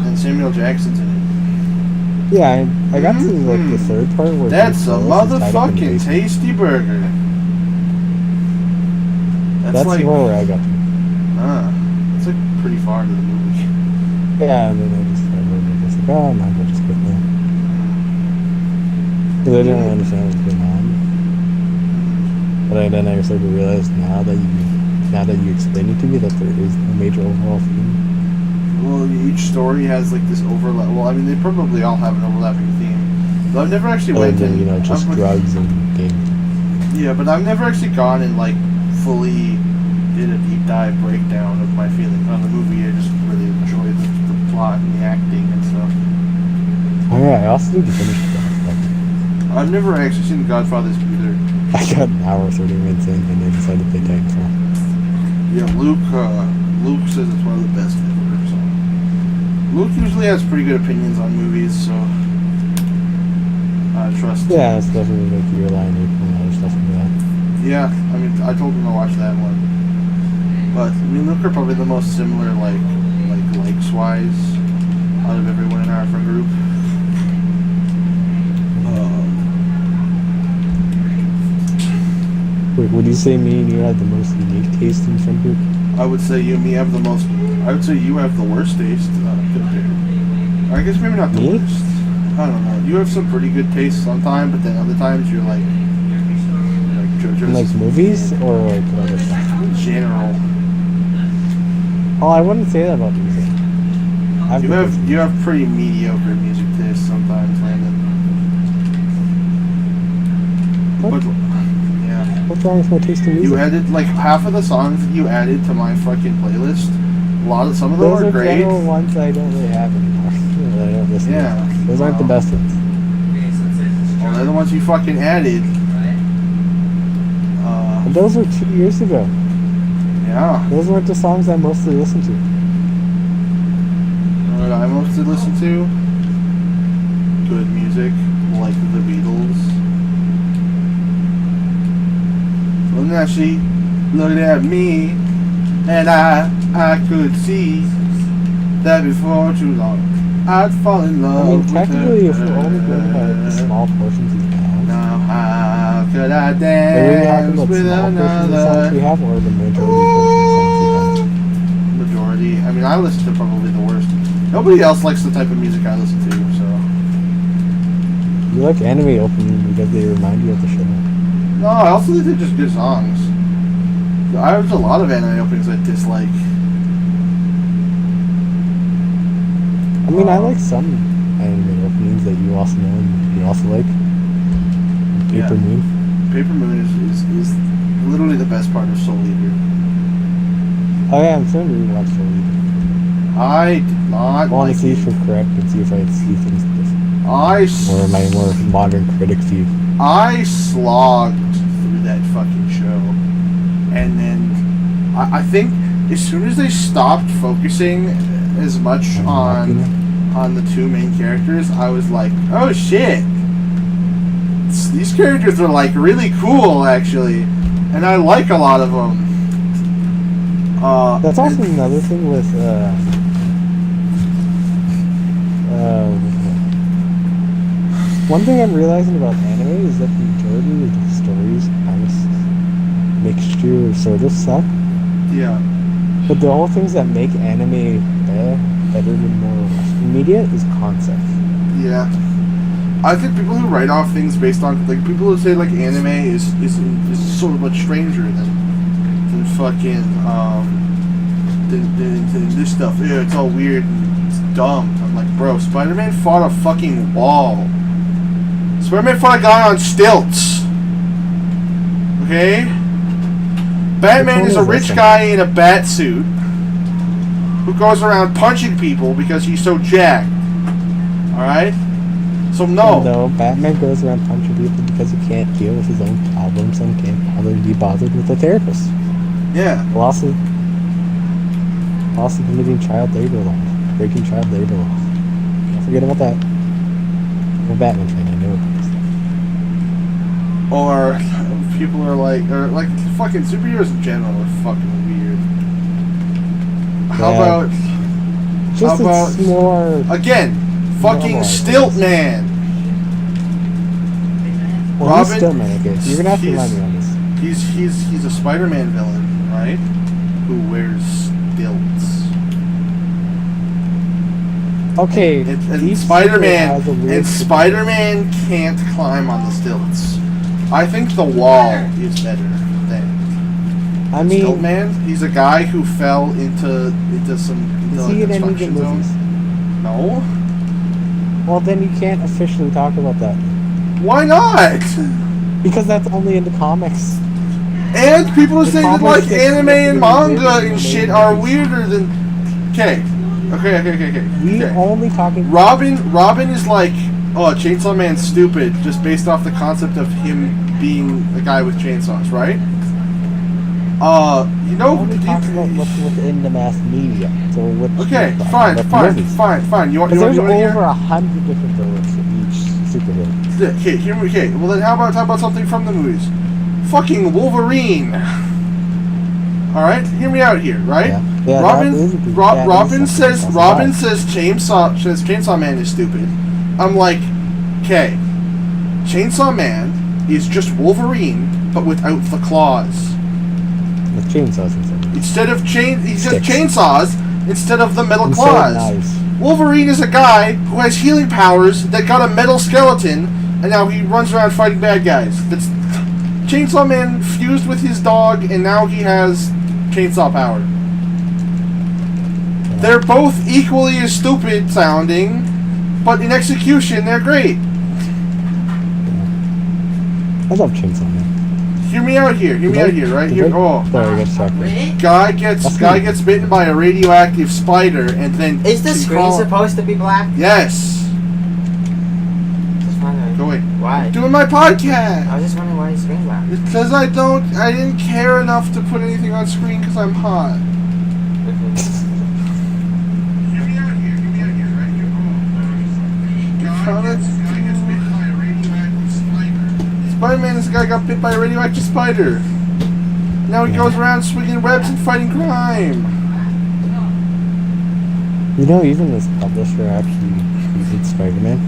And Samuel Jackson's in it. Yeah, I got to like the third part where that's a motherfucking tasty burger. That's like where I got to. It's like pretty far into the movie. Yeah, and then I just like, oh, I might as well just quit now. Because I didn't really understand what was going on. But then I started to realize now that you explained it to me that there is no major overall theme. Well, each story has like this overlap. Well, I mean, they probably all have an overlapping theme. But I've never actually went in. Just drugs and games. Yeah, but I've never actually gone and like fully did a deep dive breakdown of my feelings on the movie. I just really enjoyed the plot and the acting and stuff. Oh yeah, I also need to finish Godfather. I've never actually seen Godfathers either. I got an hour 30 minutes in and I decided to play Tengental. Yeah, Luke says it's one of the best ever. So Luke usually has pretty good opinions on movies, so I trust. Yeah, especially like Your Line April and other stuff like that. Yeah, I mean, I told him to watch that one. But me and Luke are probably the most similar, likes-wise, out of everyone in our friend group. Wait, would you say me and you have the most unique taste in friend group? I would say you and me have the most. I would say you have the worst taste. I guess maybe not the worst. I don't know. You have some pretty good taste sometimes, but then other times you're like JoJo's. Like movies or like other stuff? In general. Oh, I wouldn't say that about music. You have pretty mediocre music taste sometimes, Landon. What? But yeah. What's wrong with my taste in music? You added like half of the songs that you added to my fucking playlist. Some of them Those are great. Those are ones I don't really have anymore. I don't listen Yeah. to. Those aren't the best ones. Well, they're the ones you fucking added. And those were 2 years ago. Yeah. Those weren't the songs I mostly listened to. What I mostly listen to? Good music, like the Beatles. Well, now she looked at me, and I could see that before too long I'd fall in love with her. Technically, if we're only going by the small portions we have. Now how could I Are we dance talking with about small portions of songs another? we have, or the majority portions of songs we have? Majority. I mean, I listen to probably the worst. Nobody else likes the type of music I listen to, so. You like anime openings because they remind you of the show. No, I also think they're just good songs. There's a lot of anime openings I dislike. I mean, I like some anime openings that you also know and you also like. Paper Moon. Paper Moon is literally the best part of Soul Eater. Oh yeah, I'm trying to rewatch Soul Eater. I did not I want like to see it. if we're correct and see if I see things different. Or I my more modern critic view. I slogged through that fucking show, and then I think as soon as they stopped focusing as much on the two main characters, I was like, oh shit, these characters are like really cool actually, and I like a lot of them. That's also another thing with one thing I'm realizing about anime is that the majority of the stories kind of mixture sort of suck. Yeah. But the whole things that make anime better than more Western media is concept. Yeah. I think people who write off things based on like people who say like anime is so much stranger than fucking than this stuff. Yeah, it's all weird and it's dumb. I'm like, bro, Spider-Man fought a fucking wall. Spider-Man fought a guy on stilts. Okay? Batman is a rich guy in a bat suit who goes around punching people because he's so jacked. Alright? So no. No, Batman goes around punching people because he can't deal with his own problems and can't bother to be bothered with a therapist. Yeah. Well, also, Also committing child labor laws. Breaking child labor laws. Don't forget about that. I'm a Batman fan, I know about this stuff. Or people are like, or like fucking superheroes in general are fucking weird. How Yeah. about Just it's more... again, fucking normalized, Stilt Man. Well, Robin, he's still man, okay. So you're gonna have to remind me on this. He's a Spider-Man villain, right? Who wears stilts. Okay, And each Spider-Man superhero has a weird and Spider-Man can't climb on the stilts. I think the wall is better than I mean, Stilt Man. He's a guy who fell into some is he in any of the construction zone. movies? No. Well, then you can't officially talk about that. Why not? Because that's only in the comics. And people are The saying that comics like get anime and significantly manga weirder than and the shit main are movies. weirder than. Okay. We Okay. only talking. Robin is like, oh, Chainsaw Man's stupid just based off the concept of him being a guy with chainsaws, right? You know. We're only talking about what's within the mass media. So what? Okay, fine. You want Because there's to hear? over 100 different villains for each superhero. Okay, okay. Well then, how about talk about something from the movies? Fucking Wolverine. All right, hear me out here, right? Yeah, Robin says Chainsaw Man is stupid. I'm like, okay, Chainsaw Man is just Wolverine, but without the claws. With chainsaws instead. He's just chainsaws instead of the metal Instead claws. of knives. Wolverine is a guy who has healing powers that got a metal skeleton, and now he runs around fighting bad guys. That's Chainsaw Man fused with his dog, and now he has chainsaw power. They're both equally as stupid sounding, but in execution, they're great. I love Chainsaw Man. Hear me out here, right? Here, oh. Sorry, I got distracted. Guy gets bitten by a radioactive spider, and then Is the screen supposed to be black? Yes. Just wondering. Go away. Why? I'm doing my podcast. I was just wondering why the screen's black. Because I didn't care enough to put anything on screen because I'm hot. Hear me out here, right? Spider-Man, this guy got bit by a radioactive spider. Now he goes around swinging webs and fighting crime. You know, even this publisher actually created Spider-Man.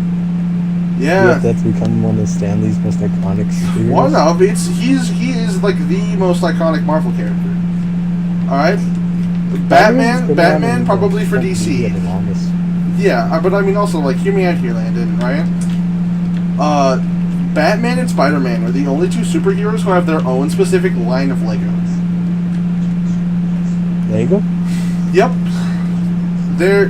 Yeah. That's become one of Stan Lee's most iconic superheroes. One of he is like the most iconic Marvel character. All right. Batman probably for DC. Yeah, but I mean also like hear me out here, Landon and Ryan. Batman and Spider-Man are the only two superheroes who have their own specific line of Legos. Lego? Yep. There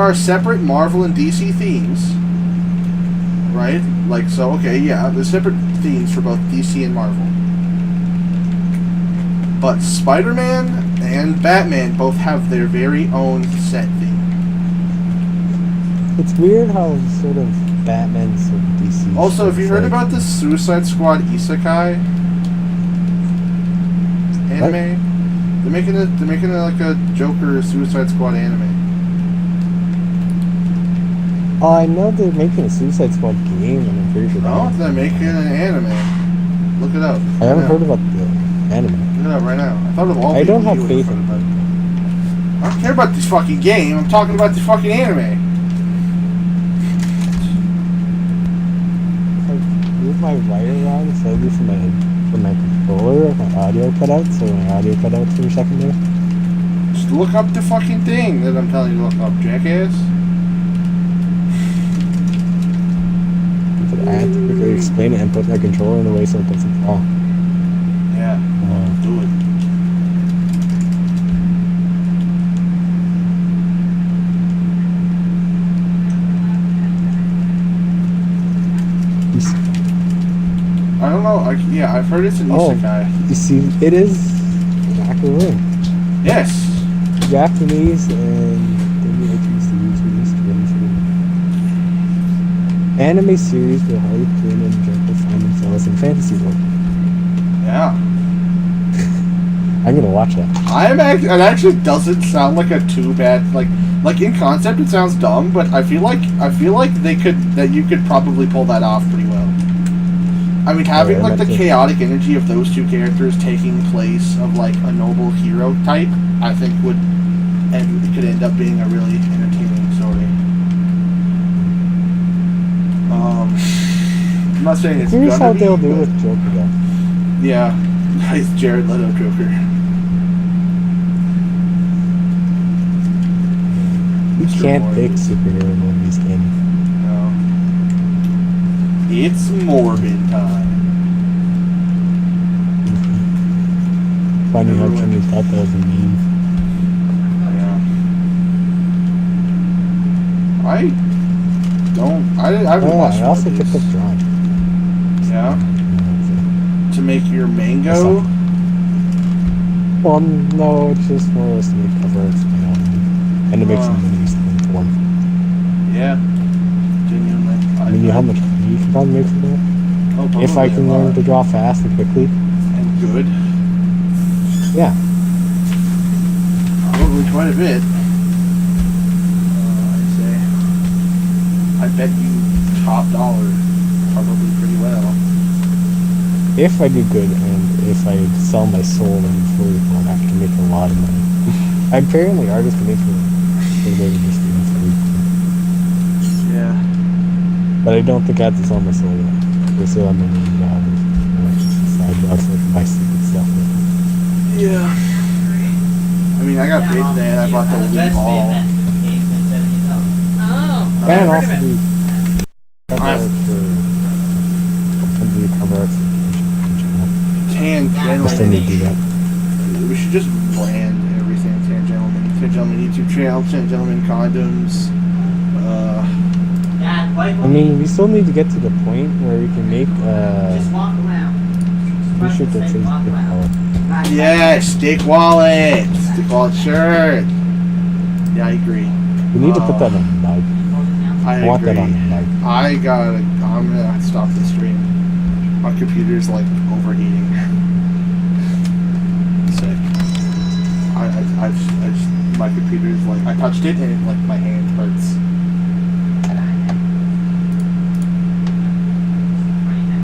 are separate Marvel and DC themes. Right? Like so okay, yeah, there's separate themes for both DC and Marvel. But Spider-Man and Batman both have their very own set theme. It's weird how sort of Batman's sort of DC. Also, have you heard about the Suicide Squad Isekai anime? They're making like a Joker Suicide Squad anime. Oh, I know they're making a Suicide Squad game, and I'm pretty sure. No, they're making an anime. Look it up. I haven't heard about the anime. Look it up right now. I thought of all. I don't have you faith would in talk about. I don't care about this fucking game. I'm talking about the fucking anime. Move my wire around slightly from my controller, my audio cut out, so my audio cut out for a second there. Just look up the fucking thing that I'm telling you to look up, jackass. But I have to quickly explain it and put my controller in a way so it doesn't fall. Yeah, do it. I don't know. I've heard it's an isekai. You see, it is Macaroon. Yes. Japanese and WIT series released anime series where Harley Quinn and Joker find themselves in a fantasy world. Yeah. I'm gonna watch that. It actually doesn't sound like a too bad like in concept it sounds dumb, but I feel like you could probably pull that off pretty well. I mean, having like the chaotic energy of those two characters taking place of like a noble hero type, I think it could end up being a really entertaining story. I'm not saying it's Here's gonna how be, they'll do but with Joker though. yeah, nice Jared Leto Joker. You can't pick superhero movies, can you? No. It's Morbid time. Funny how Jimmy thought that was a meme. Yeah. I haven't watched I also Morbius. picked up drawing. Yeah? To make your mango? Well, no, it's just more or less to make cover art, and to make some movies in form. Yeah. Genuinely. I mean, how much money you can probably make from that? Oh, if I can learn to draw fast and quickly. And good? Yeah. Probably quite a bit. I'd say. I bet you top dollar. Probably pretty well. If I do good and if I sell my soul in furry form after making a lot of money. Apparently artists can make a way to just do furry form. Yeah. But I don't think I have to sell my soul yet. I still have $1 million. Side jobs like my stupid stuff. Yeah. I mean, I got paid today and I bought the Wii Ball. And also do cover art for cover art. Tangentleman. I still need to do that. We should just brand everything Tangentleman. Tangentleman YouTube channel, Tangentleman condoms. I mean, we still need to get to the point where we can make Just walk around. t-shirt that says Dick Wallet. Yes, Dick Wallet. Dick Wallet shirt. Yeah, I agree. We need to put that on the mug. I want agree. that on the mug. I'm gonna stop the stream. My computer's like overheating. Sick. I just my computer's like I touched it and it, like my hand hurts.